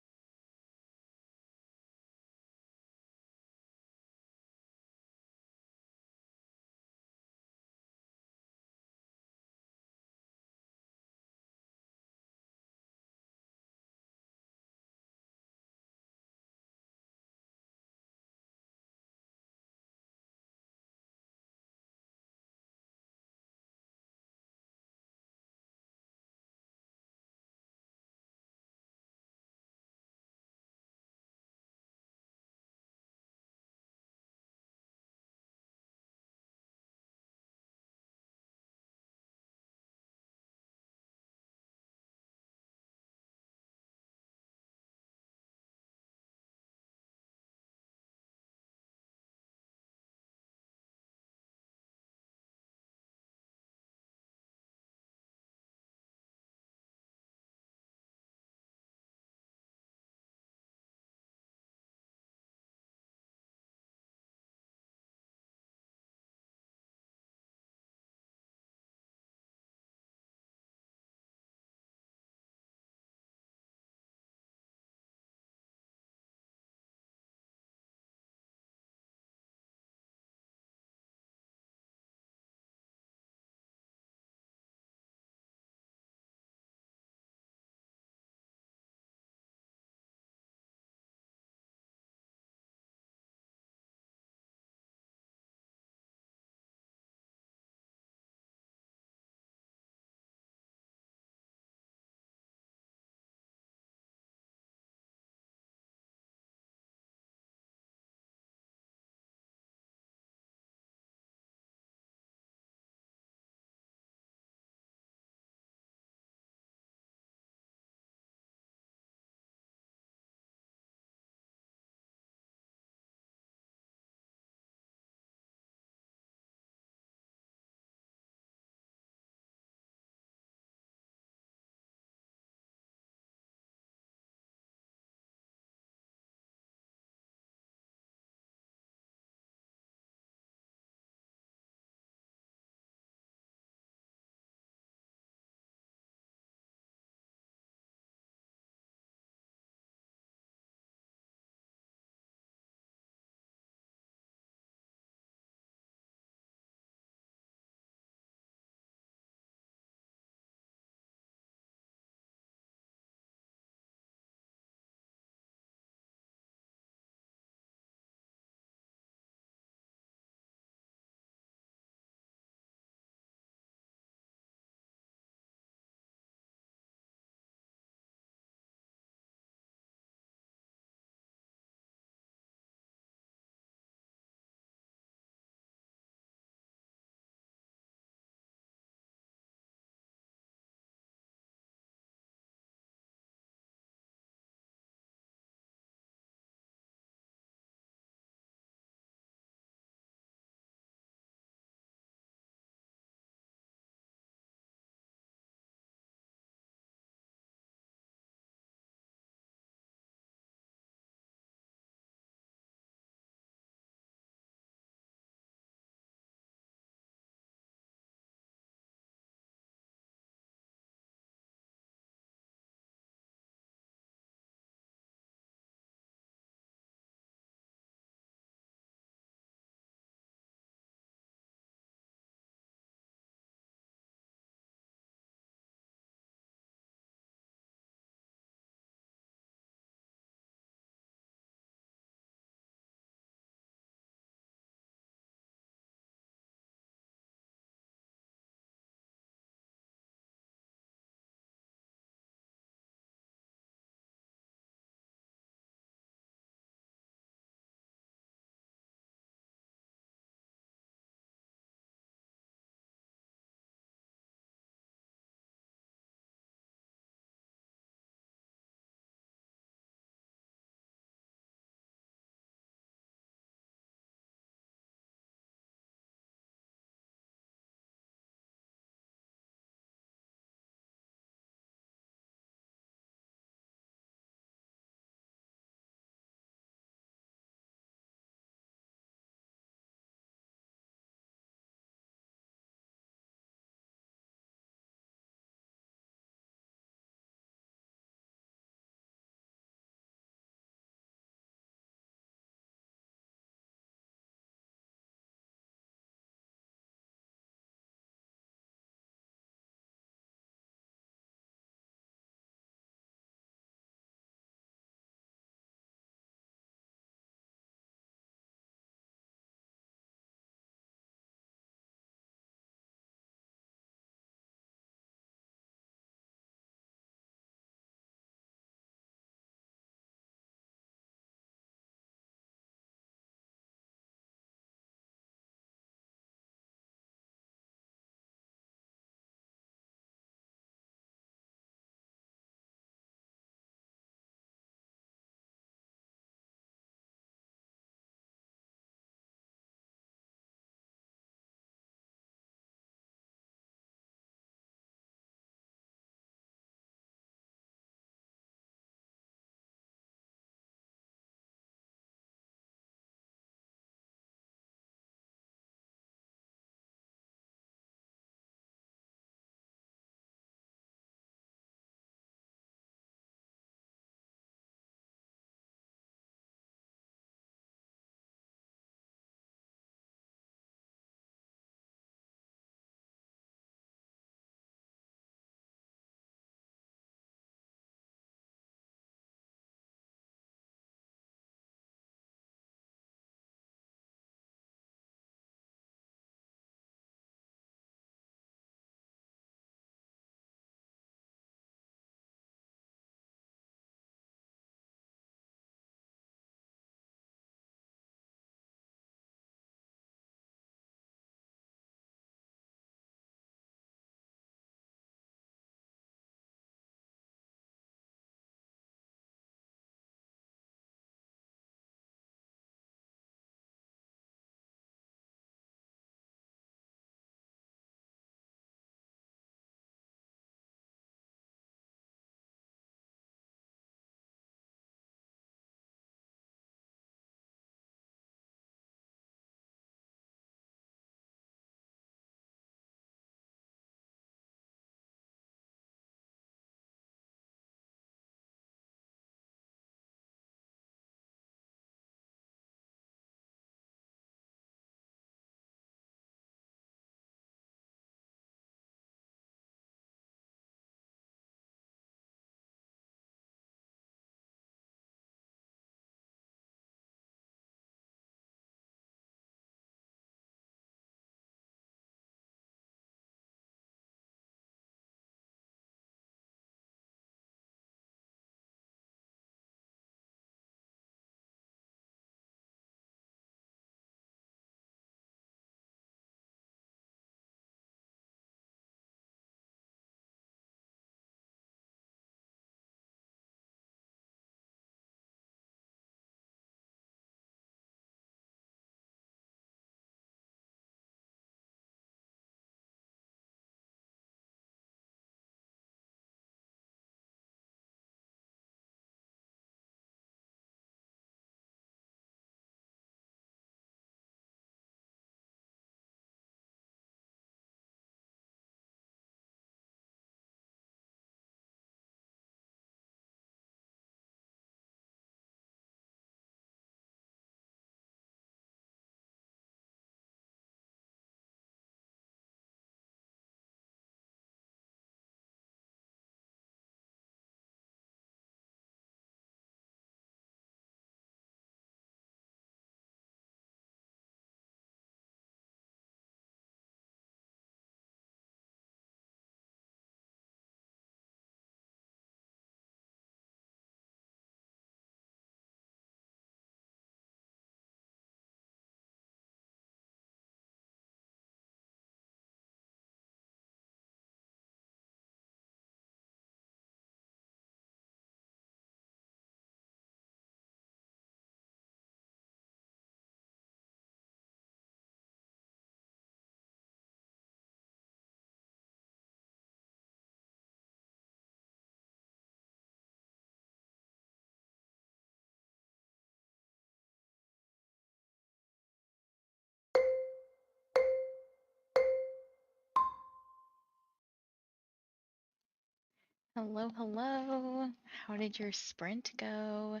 Hello, hello. How did your sprint go?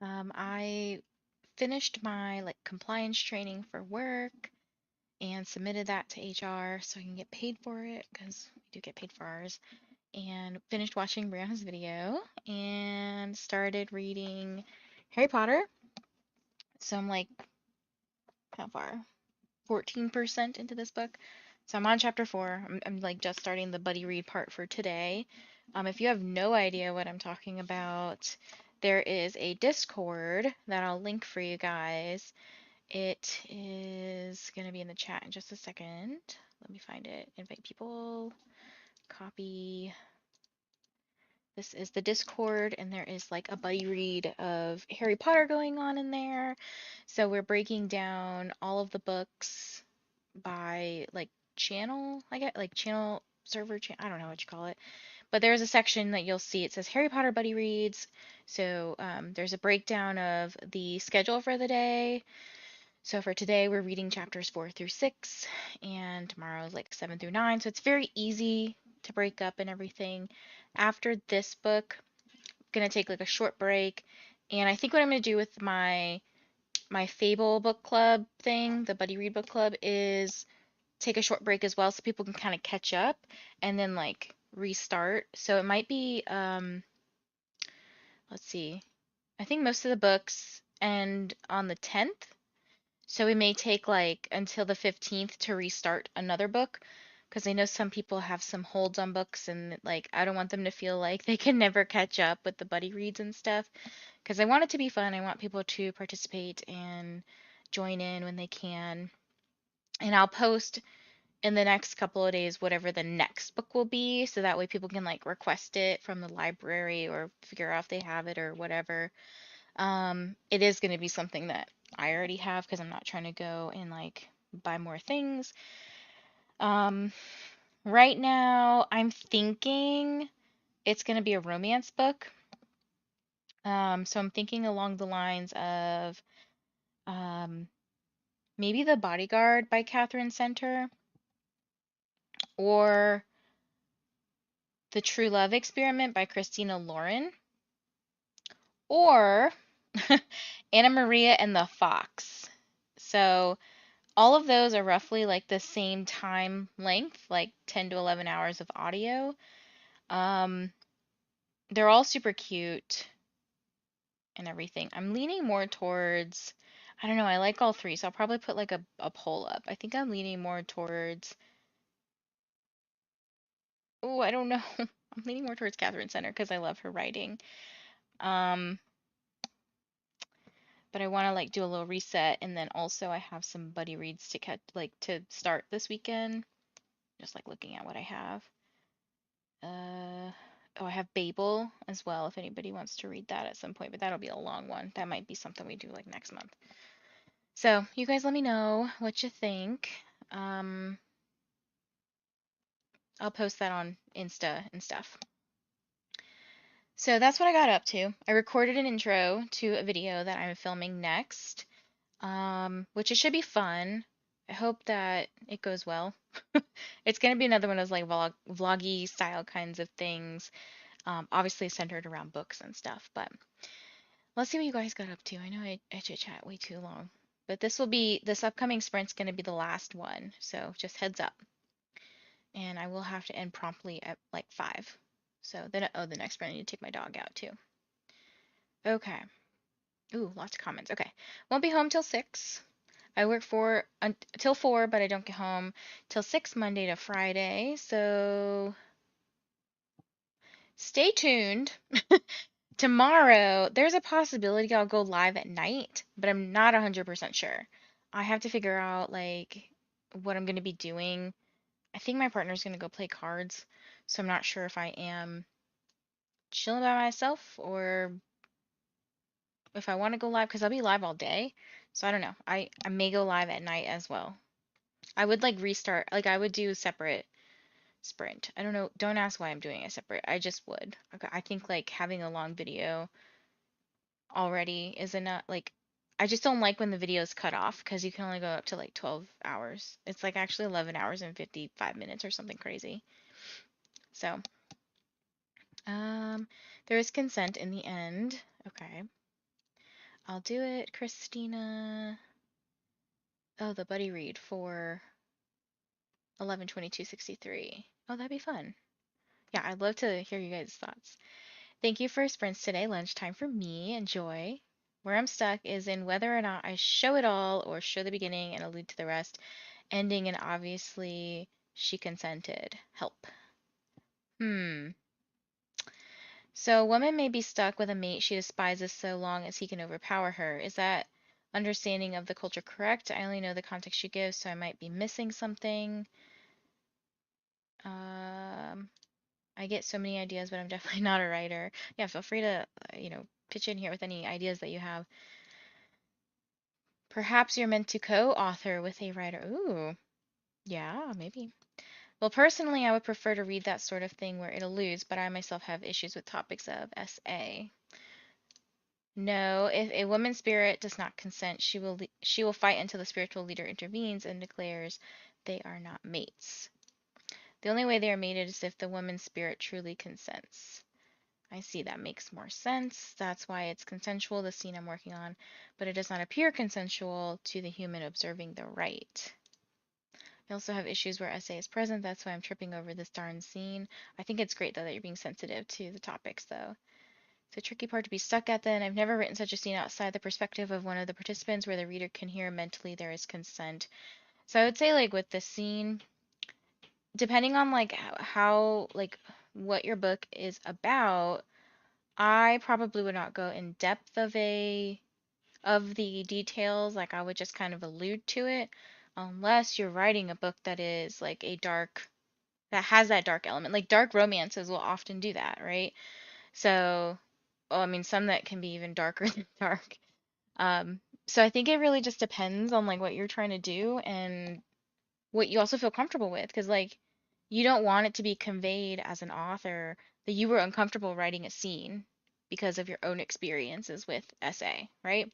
I finished my like compliance training for work and submitted that to HR so I can get paid for it because we do get paid for ours. And finished watching Brianna's video and started reading Harry Potter. So I'm like, how far? 14% into this book. So I'm on chapter 4. I'm like just starting the buddy read part for today. If you have no idea what I'm talking about, there is a Discord that I'll link for you guys. It is going to be in the chat in just a second. Let me find it. Invite people, copy. This is the Discord, and there is like a buddy read of Harry Potter going on in there. So we're breaking down all of the books by like channel, I get like channel server, I don't know what you call it, but there's a section that you'll see. It says Harry Potter Buddy Reads. So there's a breakdown of the schedule for the day. So for today, we're reading chapters 4 through 6, and tomorrow's like 7 through 9. So it's very easy to break up and everything. After this book, I'm gonna take like a short break, and I think what I'm gonna do with my Fable book club thing, the Buddy Read book club, is take a short break as well so people can kind of catch up and then like restart. So it might be let's see. I think most of the books end on the 10th. So we may take like until the 15th to restart another book because I know some people have some holds on books and like I don't want them to feel like they can never catch up with the buddy reads and stuff because I want it to be fun. I want people to participate and join in when they can. And I'll post in the next couple of days whatever the next book will be so that way people can like request it from the library or figure out if they have it or whatever. It is going to be something that I already have because I'm not trying to go and like buy more things. um right now I'm thinking it's going to be a romance book. So I'm thinking along the lines of um maybe The Bodyguard by Catherine Center or The True Love Experiment by Christina Lauren, or Anna Maria and the Fox. So all of those are roughly like the same time length, like 10 to 11 hours of audio. Um, they're all super cute and everything. I'm leaning more towards, I don't know, I like all three, so I'll probably put like a poll up. I think I'm leaning more towards, oh, I don't know. I'm leaning more towards Catherine Center because I love her writing. Um, but I want to like do a little reset, and then also I have some buddy reads to catch, like to start this weekend. Just like looking at what I have. Oh, I have Babel as well if anybody wants to read that at some point, but that'll be a long one. That might be something we do like next month. So you guys let me know what you think. Um, I'll post that on Insta and stuff. So that's what I got up to. I recorded an intro to a video that I'm filming next, which it should be fun. I hope that it goes well. It's gonna be another one of those like vloggy style kinds of things. Obviously centered around books and stuff, but let's see what you guys got up to. I know I chit chat way too long, but this upcoming sprint's gonna be the last one, so just heads up. And I will have to end promptly at like 5. So then, oh, the next sprint I need to take my dog out too. Okay. Ooh, lots of comments. Okay. Won't be home till 6. I work till 4, but I don't get home till 6 Monday to Friday. So stay tuned. Tomorrow, there's a possibility I'll go live at night, but I'm not 100% sure. I have to figure out like what I'm going to be doing. I think my partner's going to go play cards, so I'm not sure if I am chilling by myself or if I want to go live because I'll be live all day. So I don't know. I may go live at night as well. I would like restart, like I would do a separate sprint. I don't know. Don't ask why I'm doing a separate. I just would. Okay, I think like having a long video already is enough. Like, I just don't like when the videos cut off because you can only go up to like 12 hours. It's like actually 11 hours and 55 minutes or something crazy. So Um, there is consent in the end. Okay. I'll do it, Christina. Oh, the buddy read for 11/22/63. Oh, that'd be fun. Yeah, I'd love to hear you guys' thoughts. Thank you for sprints today. Lunchtime for me. Enjoy. Where I'm stuck is in whether or not I show it all or show the beginning and allude to the rest, ending and obviously she consented. Help. Hmm. So a woman may be stuck with a mate she despises so long as he can overpower her. Is that understanding of the culture correct? I only know the context you give, so I might be missing something. Um, I get so many ideas, but I'm definitely not a writer. Yeah, feel free to, pitch in here with any ideas that you have. Perhaps you're meant to co-author with a writer. Ooh, yeah, maybe. Well, personally, I would prefer to read that sort of thing where it alludes, but I myself have issues with topics of SA. No, if a woman's spirit does not consent, she will fight until the spiritual leader intervenes and declares they are not mates. The only way they are mated is if the woman's spirit truly consents. I see, that makes more sense. That's why it's consensual, the scene I'm working on, but it does not appear consensual to the human observing the rite. I also have issues where SA is present, that's why I'm tripping over this darn scene. I think it's great though that you're being sensitive to the topics though. It's a tricky part to be stuck at then. I've never written such a scene outside the perspective of one of the participants where the reader can hear mentally there is consent. So I would say like with this scene, depending on like how like what your book is about, I probably would not go in depth of the details. Like I would just kind of allude to it, unless you're writing a book that is like that has that dark element. Like dark romances will often do that, right? So, well, I mean, some that can be even darker than dark. Um, so I think it really just depends on like what you're trying to do and what you also feel comfortable with, because like you don't want it to be conveyed as an author that you were uncomfortable writing a scene because of your own experiences with SA, right?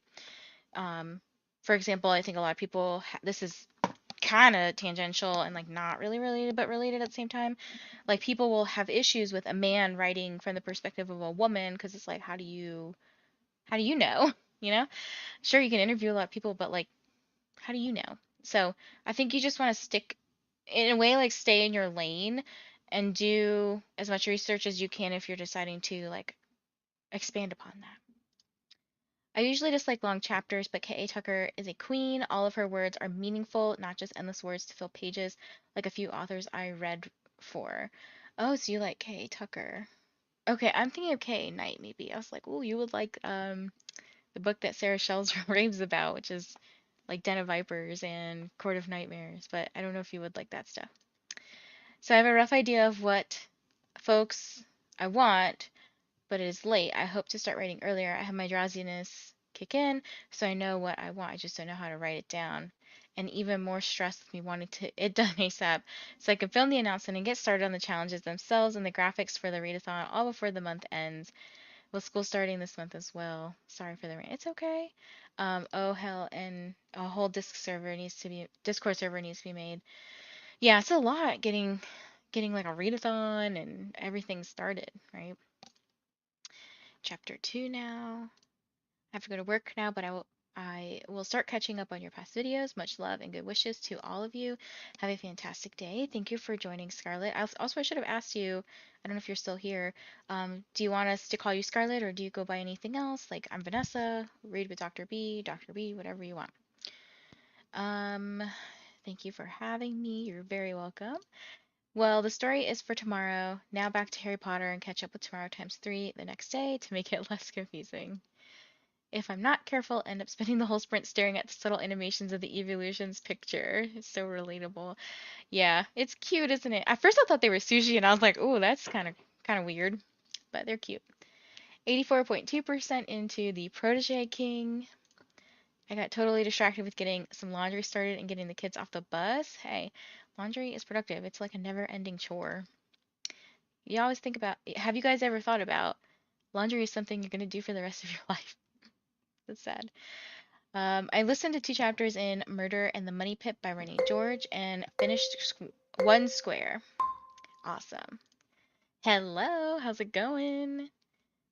Um, for example, I think a lot of people this is kind of tangential and like not really related, but related at the same time. Like people will have issues with a man writing from the perspective of a woman because it's like, how do you know? You know, sure you can interview a lot of people, but like, how do you know? So I think you just want to stick in a way, like stay in your lane and do as much research as you can if you're deciding to like expand upon that. I usually dislike long chapters, but K.A. Tucker is a queen. All of her words are meaningful, not just endless words to fill pages, like a few authors I read for. Oh, so you like K.A. Tucker. Okay, I'm thinking of K.A. Knight, maybe. I was like, oh, you would like the book that Sarah Shells raves about, which is like Den of Vipers and Court of Nightmares, but I don't know if you would like that stuff. So I have a rough idea of what folks I want, but it is late. I hope to start writing earlier. I have my drowsiness kick in, so I know what I want. I just don't know how to write it down. And even more stress with me wanting it done ASAP, so I can film the announcement and get started on the challenges themselves and the graphics for the readathon all before the month ends. With school starting this month as well. Sorry for the rain. It's okay. Oh hell, and a whole Discord server needs to be made. Yeah, it's a lot getting like a readathon and everything started, right? Chapter 2 now. I have to go to work now, but I will start catching up on your past videos. Much love and good wishes to all of you. Have a fantastic day. Thank you for joining, Scarlett. I should have asked you, I don't know if you're still here. Do you want us to call you Scarlett or do you go by anything else? Like I'm Vanessa, read with Dr. B, whatever you want. Um, Thank you for having me. You're very welcome. Well, the story is for tomorrow. Now back to Harry Potter and catch up with tomorrow times 3 the next day to make it less confusing. If I'm not careful, end up spending the whole sprint staring at the subtle animations of the evolutions picture. It's so relatable. Yeah, it's cute, isn't it? At first I thought they were sushi and I was like, "Ooh, that's kind of weird." But they're cute. 84.2% into the Protege King. I got totally distracted with getting some laundry started and getting the kids off the bus. Hey, laundry is productive. It's like a never-ending chore. You always think about, have you guys ever thought about laundry is something you're going to do for the rest of your life? That's sad. I listened to 2 chapters in Murder and the Money Pit by Rennie George and finished one square. Awesome. Hello, how's it going?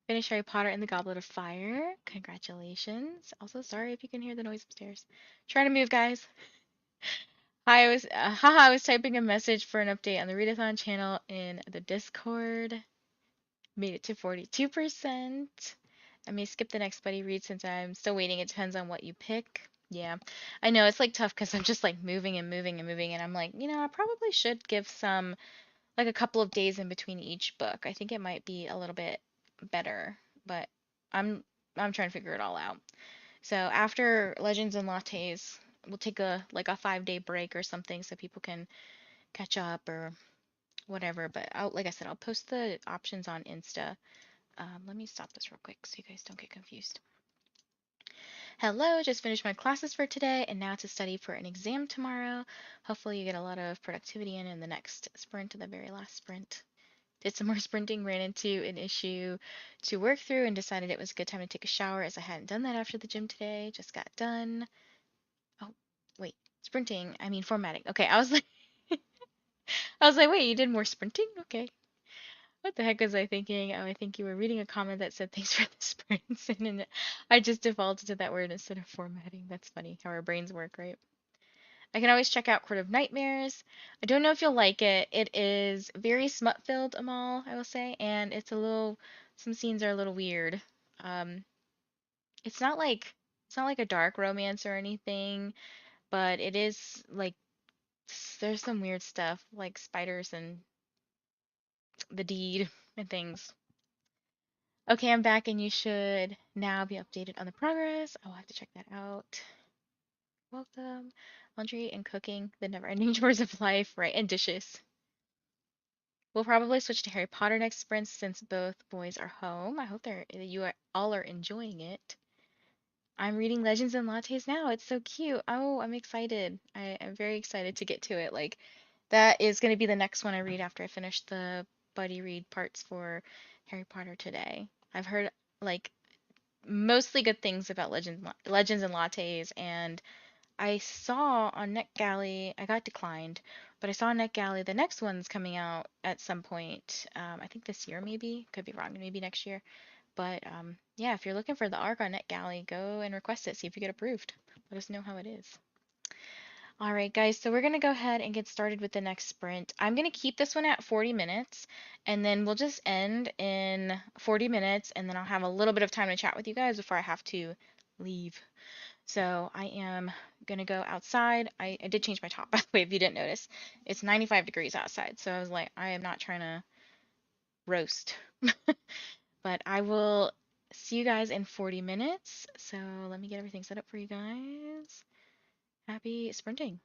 Finished Harry Potter and the Goblet of Fire. Congratulations. Also, sorry if you can hear the noise upstairs. Trying to move, guys. I was typing a message for an update on the readathon channel in the Discord. Made it to 42%. I may skip the next buddy read since I'm still waiting. It depends on what you pick. Yeah, I know it's like tough because I'm just like moving and moving and moving, and I'm like, I probably should give some like a couple of days in between each book. I think it might be a little bit better, but I'm I'm trying to figure it all out. So after Legends and Lattes, we'll take a like a 5 day break or something so people can catch up or whatever. But like I said, I'll post the options on Insta. Let me stop this real quick so you guys don't get confused. Hello, just finished my classes for today and now to study for an exam tomorrow. Hopefully you get a lot of productivity in the next sprint, the very last sprint. Did some more sprinting, ran into an issue to work through, and decided it was a good time to take a shower as I hadn't done that after the gym today. Just got done. Oh, wait, sprinting. I mean formatting. Okay, I was like, wait, you did more sprinting? Okay. What the heck was I thinking? Oh, I think you were reading a comment that said thanks for the sprints, and then I just defaulted to that word instead of formatting. That's funny how our brains work, right? I can always check out Court of Nightmares. I don't know if you'll like it. It is very smut-filled, Amal, I will say, and some scenes are a little weird. Um, it's not like a dark romance or anything, but it is like there's some weird stuff like spiders and the deed and things. Okay, I'm back and you should now be updated on the progress. I'll have to check that out. Welcome. Laundry and cooking, the never-ending chores of life, right? And dishes. We'll probably switch to Harry Potter next sprint since both boys are home. I hope all are enjoying it. I'm reading Legends and Lattes now. It's so cute. Oh, I'm excited. I'm very excited to get to it. Like that is going to be the next one I read after I finish the buddy read parts for Harry Potter today. I've heard like mostly good things about Legends and Lattes, and I saw on NetGalley, I got declined, but I saw on NetGalley the next one's coming out at some point. I think this year maybe, could be wrong, maybe next year. But yeah, if you're looking for the ARC on NetGalley, go and request it, see if you get approved. Let us know how it is. All right, guys, so we're going to go ahead and get started with the next sprint. I'm going to keep this one at 40 minutes, and then we'll just end in 40 minutes, and then I'll have a little bit of time to chat with you guys before I have to leave. So I am gonna go outside. I did change my top, by the way, if you didn't notice. It's 95 degrees outside, so I was like, I am not trying to roast. But I will see you guys in 40 minutes. So let me get everything set up for you guys. Happy sprinting.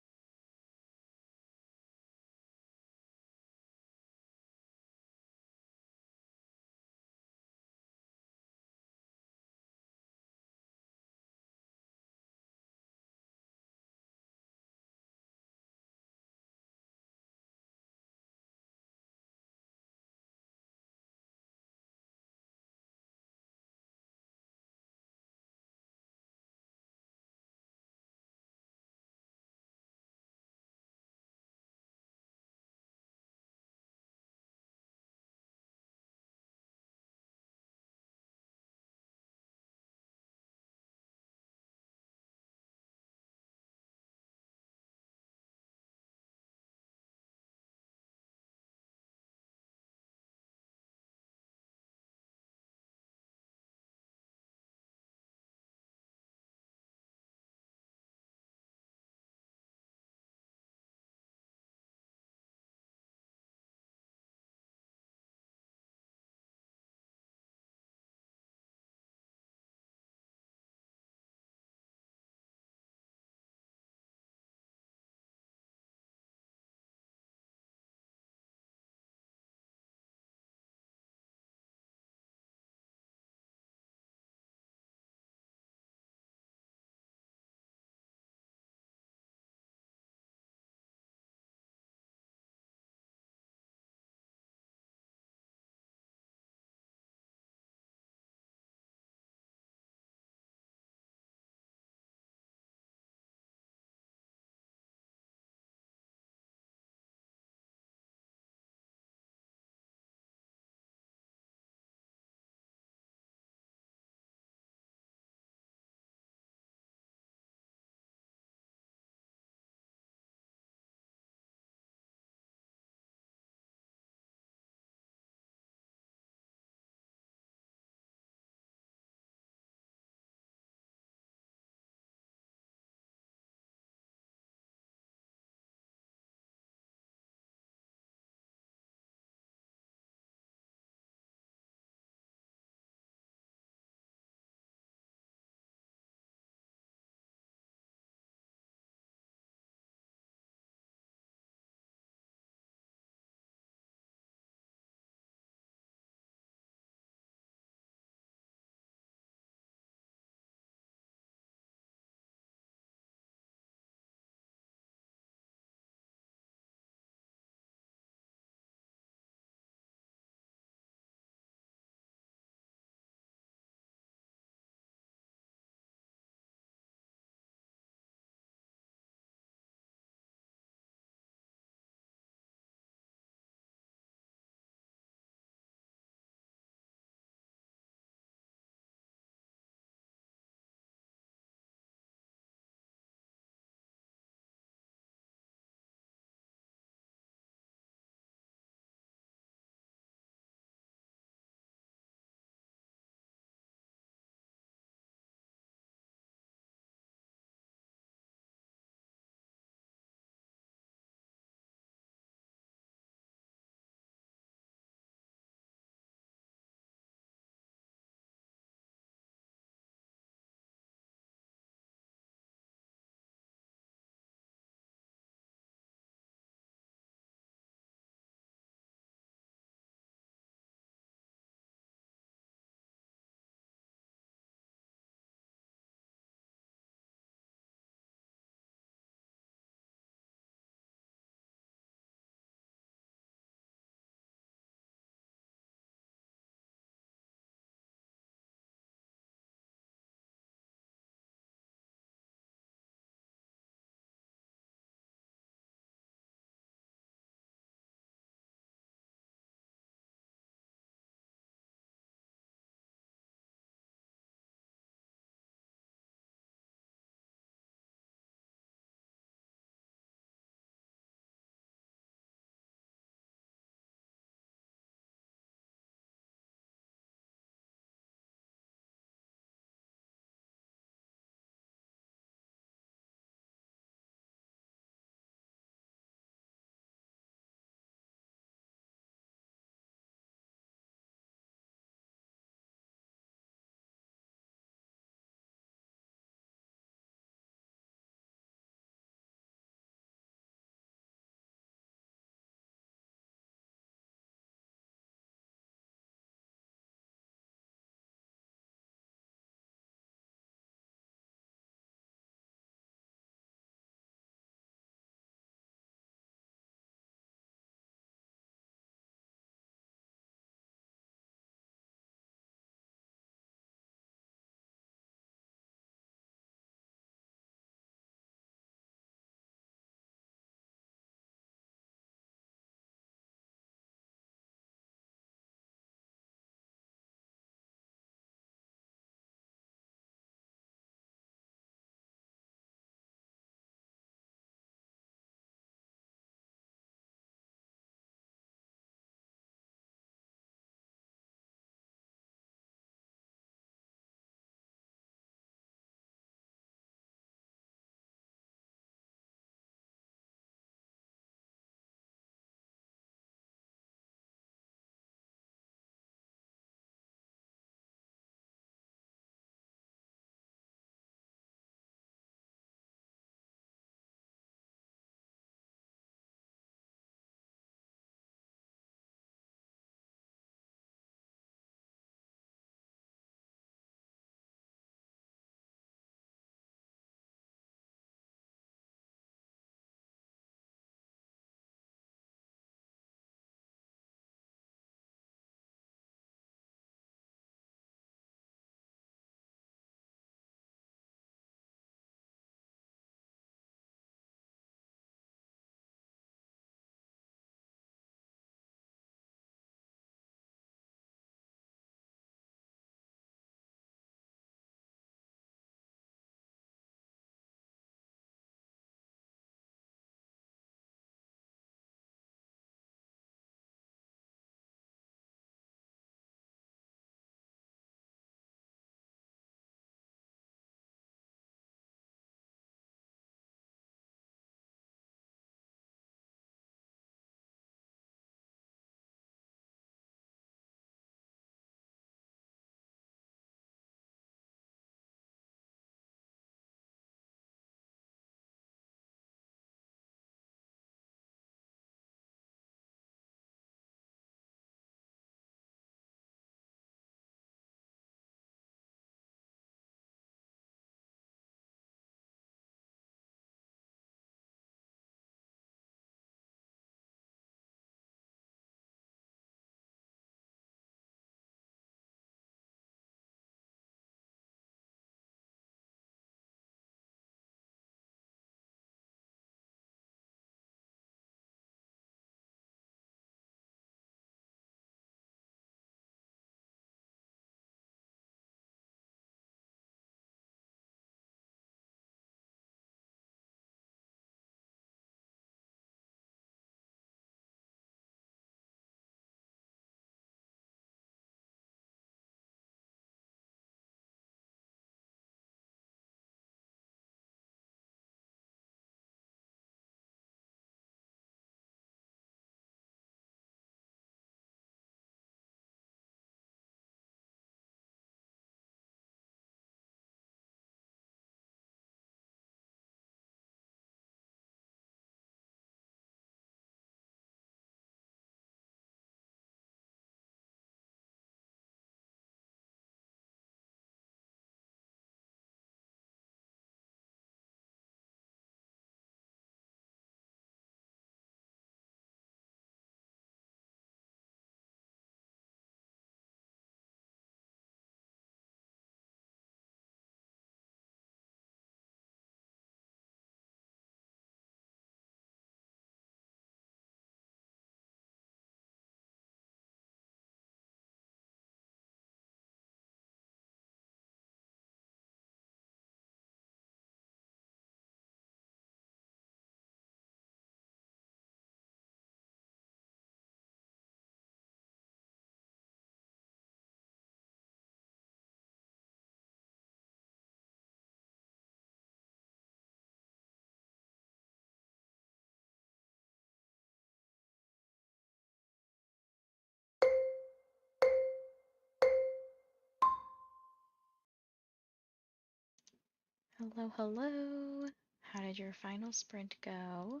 Hello, hello. How did your final sprint go?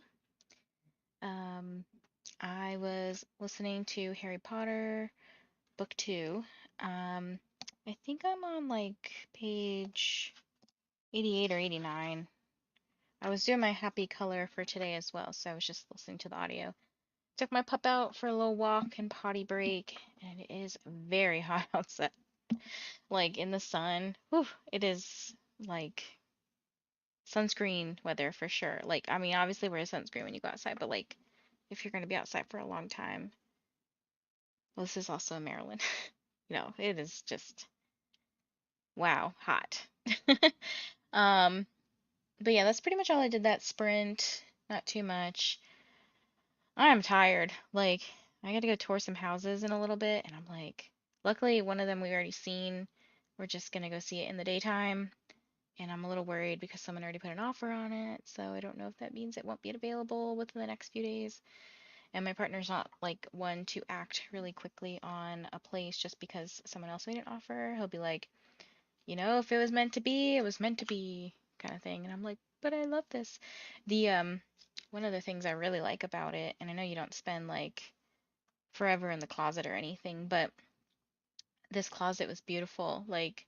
Um, I was listening to Harry Potter book 2. Um, I think I'm on like page 88 or 89. I was doing my happy color for today as well, so I was just listening to the audio. Took my pup out for a little walk and potty break, and it is very hot outside. Like in the sun. Whew, it is like sunscreen weather for sure. Like, I mean, obviously wear sunscreen when you go outside, but like if you're going to be outside for a long time, well, this is also in Maryland. It is just wow, hot. Um, but yeah, that's pretty much all I did that sprint. Not too much. I'm tired. Like, I got to go tour some houses in a little bit, and I'm like, luckily one of them we already seen. We're just gonna go see it in the daytime, and I'm a little worried because someone already put an offer on it, so I don't know if that means it won't be available within the next few days. And my partner's not like one to act really quickly on a place just because someone else made an offer. He'll be like, if it was meant to be, it was meant to be, kind of thing. And I'm like, but I love this. The one of the things I really like about it, and I know you don't spend like forever in the closet or anything, but this closet was beautiful. Like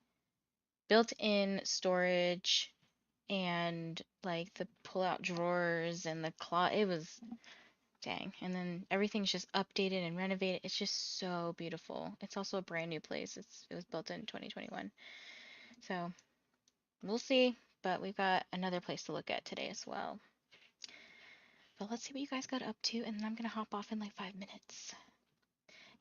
built-in storage and like the pull-out drawers and the closet. It was dang. And then everything's just updated and renovated. It's just so beautiful. It's also a brand new place. It was built in 2021. So we'll see. But we've got another place to look at today as well. But let's see what you guys got up to, and then I'm gonna hop off in like 5 minutes.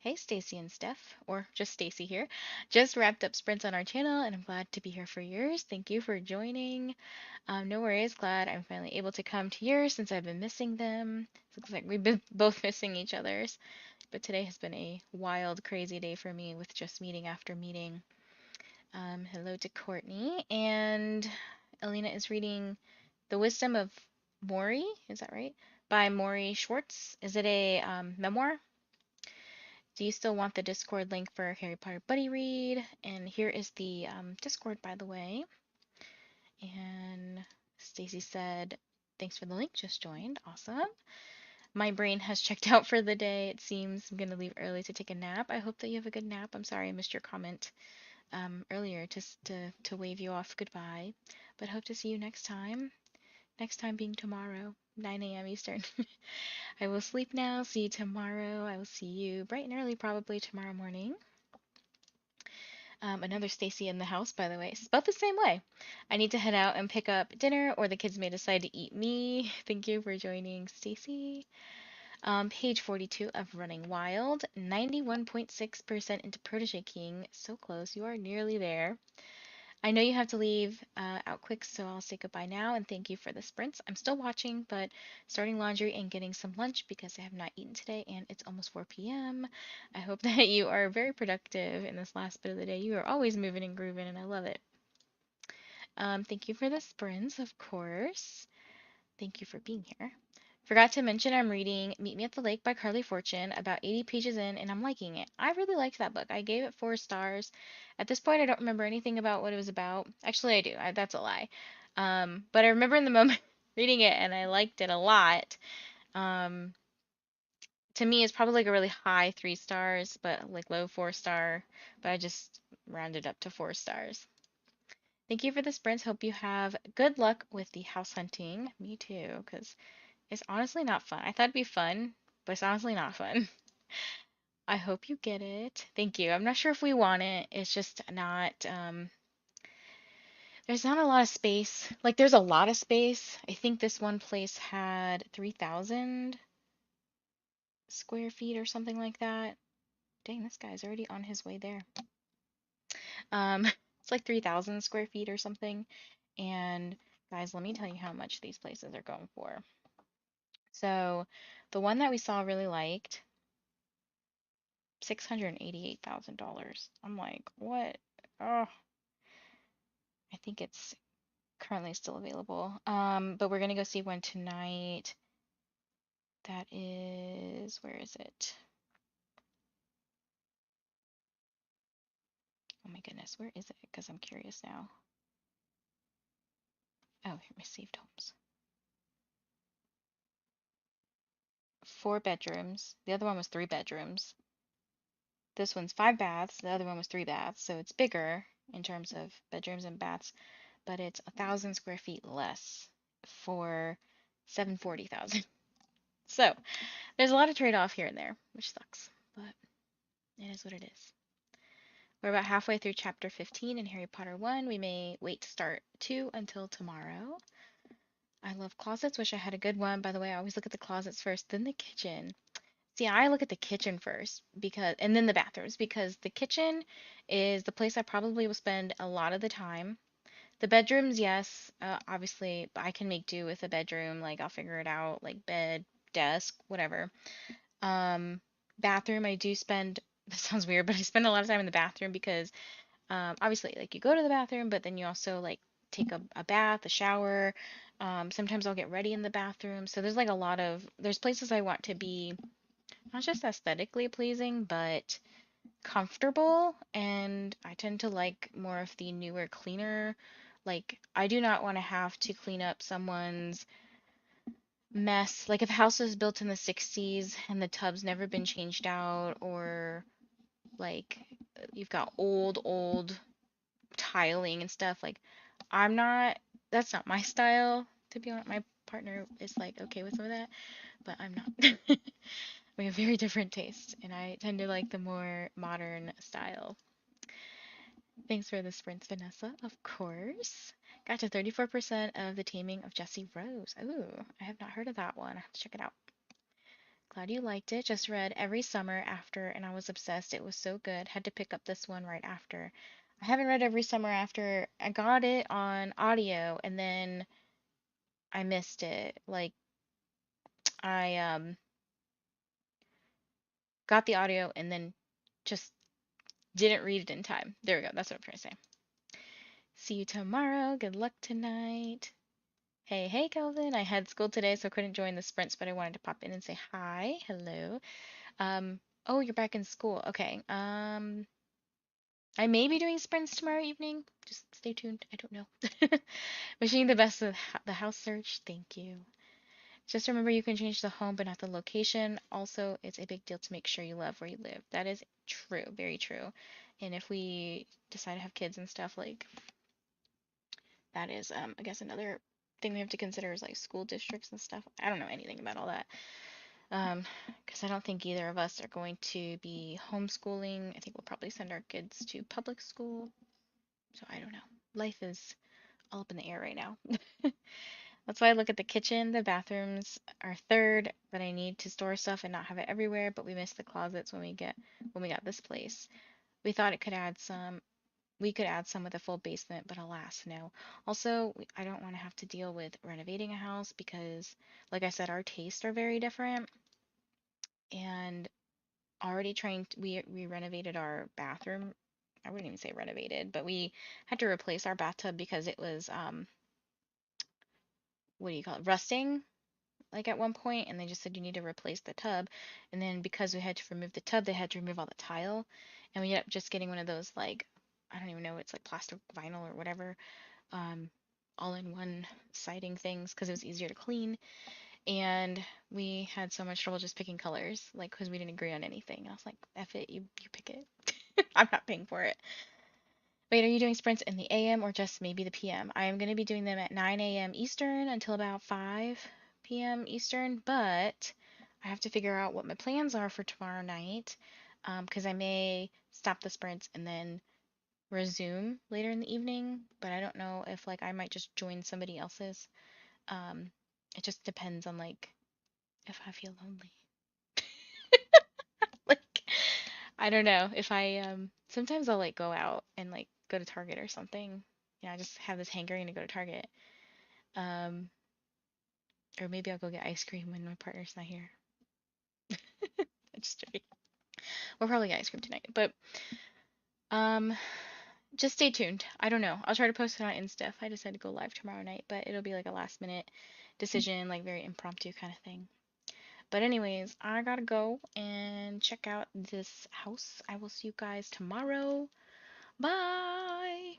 Hey, Stacy and Steph, or just Stacy here. Just wrapped up sprints on our channel, and I'm glad to be here for yours. Thank you for joining. No worries, glad I'm finally able to come to yours since I've been missing them. It looks like we've been both missing each other's, but today has been a wild, crazy day for me with just meeting after meeting. Hello to Courtney, and Alina is reading The Wisdom of Maury, is that right? By Maury Schwartz. Is it a memoir? Do you still want the Discord link for Harry Potter Buddy Read? And here is the Discord, by the way. And Stacy said, thanks for the link, just joined. Awesome. My brain has checked out for the day, it seems. I'm going to leave early to take a nap. I hope that you have a good nap. I'm sorry I missed your comment earlier to wave you off goodbye. But hope to see you next time. Next time being tomorrow, 9 a.m. Eastern. I will sleep now. See you tomorrow. I will see you bright and early, probably tomorrow morning. Another Stacy in the house, by the way. It's about the same way. I need to head out and pick up dinner, or the kids may decide to eat me. Thank you for joining, Stacy. Page 42 of Running Wild, 91.6% into Protege King. So close. You are nearly there. I know you have to leave out quick, so I'll say goodbye now and thank you for the sprints. I'm still watching, but starting laundry and getting some lunch because I have not eaten today and it's almost 4 p.m. I hope that you are very productive in this last bit of the day. You are always moving and grooving, and I love it. Thank you for the sprints, of course. Thank you for being here. Forgot to mention I'm reading Meet Me at the Lake by Carly Fortune, about 80 pages in, and I'm liking it. I really liked that book. I gave it 4 stars. At this point, I don't remember anything about what it was about. Actually, I do. That's a lie. But I remember in the moment reading it, and I liked it a lot. To me, it's probably like a really high 3 stars, but like low 4 star. But I just rounded up to 4 stars. Thank you for the sprints. Hope you have good luck with the house hunting. Me too, because it's honestly not fun. I thought it'd be fun, but it's honestly not fun. I hope you get it. Thank you. I'm not sure if we want it. It's just not, there's not a lot of space. Like, there's a lot of space. I think this one place had 3,000 square feet or something like that. Dang, this guy's already on his way there. It's like 3,000 square feet or something. And guys, let me tell you how much these places are going for. So, the one that we saw really liked, $688,000. I'm like, what? Oh, I think it's currently still available. But we're gonna go see one tonight. That is, where is it? Oh my goodness, where is it? Because I'm curious now. Oh, here, my saved homes. 4 bedrooms. The other one was 3 bedrooms. This one's 5 baths. The other one was 3 baths. So it's bigger in terms of bedrooms and baths, but it's 1,000 square feet less for 740,000. So there's a lot of trade-off here and there, which sucks, but it is what it is. We're about halfway through chapter 15 in Harry Potter 1. We may wait to start 2 until tomorrow. I love closets. Wish I had a good one. By the way, I always look at the closets first, then the kitchen. See, I look at the kitchen first and then the bathrooms because the kitchen is the place I probably will spend a lot of the time. The bedrooms, yes, obviously I can make do with a bedroom. Like I'll figure it out, like bed, desk, whatever. Um, Bathroom, I do spend. This sounds weird, but I spend a lot of time in the bathroom because obviously like you go to the bathroom, but then you also like take a bath, a shower. Sometimes I'll get ready in the bathroom. So there's like there's places I want to be not just aesthetically pleasing, but comfortable. And I tend to like more of the newer, cleaner. Like, I do not want to have to clean up someone's mess. Like, if a house was built in the 60s and the tub's never been changed out, or like you've got old tiling and stuff, like, I'm not, that's not my style, to be honest. My partner is like okay with some of that, but I'm not. We have very different tastes, and I tend to like the more modern style. Thanks for the sprints, Vanessa. Of course. Got to 34% of the taming of Jessie Rose. Ooh, I have not heard of that one. I have to check it out. Glad you liked it. Just read every summer after, and I was obsessed. It was so good. Had to pick up this one right after. I haven't read every summer after. I got it on audio, and then I missed it. Like, I got the audio and then just didn't read it in time. There we go. That's what I'm trying to say. See you tomorrow. Good luck tonight. Hey, hey, Kelvin. I had school today, so I couldn't join the sprints, but I wanted to pop in and say hi. Hello. Oh, you're back in school. Okay. I may be doing sprints tomorrow evening. Just stay tuned. I don't know. Wishing the best with the house search. Thank you. Just remember you can change the home, but not the location. Also, it's a big deal to make sure you love where you live. That is true. Very true. And if we decide to have kids and stuff, like, that is, I guess another thing we have to consider is like school districts and stuff. I don't know anything about all that. Because I don't think either of us are going to be homeschooling. I think we'll probably send our kids to public school. So I don't know. Life is all up in the air right now. That's why I look at the kitchen. The bathrooms are third, but I need to store stuff and not have it everywhere. But we missed the closets when we got this place. We thought it could add some we could add some with a full basement, but alas, no. Also, I don't want to have to deal with renovating a house because, like I said, our tastes are very different. And already we renovated our bathroom. I wouldn't even say renovated, but we had to replace our bathtub because it was what do you call it, rusting, like at one point, and they just said you need to replace the tub. And then because we had to remove the tub, they had to remove all the tile, and we ended up just getting one of those, like, I don't even know, it's like plastic vinyl or whatever, um, all-in-one siding things because it was easier to clean. And we had so much trouble just picking colors, like, because we didn't agree on anything. I was like, F it, you pick it. I'm not paying for it. Wait, are you doing sprints in the AM or just maybe the PM? I am going to be doing them at 9 a.m. Eastern until about 5 p.m. Eastern, but I have to figure out what my plans are for tomorrow night, because I may stop the sprints and then resume later in the evening, but I don't know if, like, I might just join somebody else's. Um, it just depends on, like, if I feel lonely. Like, I don't know. If I sometimes I'll like go out and like go to Target or something. I just have this hankering to go to Target. Um, or maybe I'll go get ice cream when my partner's not here. Just joking. We'll probably get ice cream tonight, but um, just stay tuned. I don't know. I'll try to post it on Insta if I decide to go live tomorrow night, but it'll be like a last minute decision, like very impromptu kind of thing. But anyways, I gotta go and check out this house. I will see you guys tomorrow. Bye.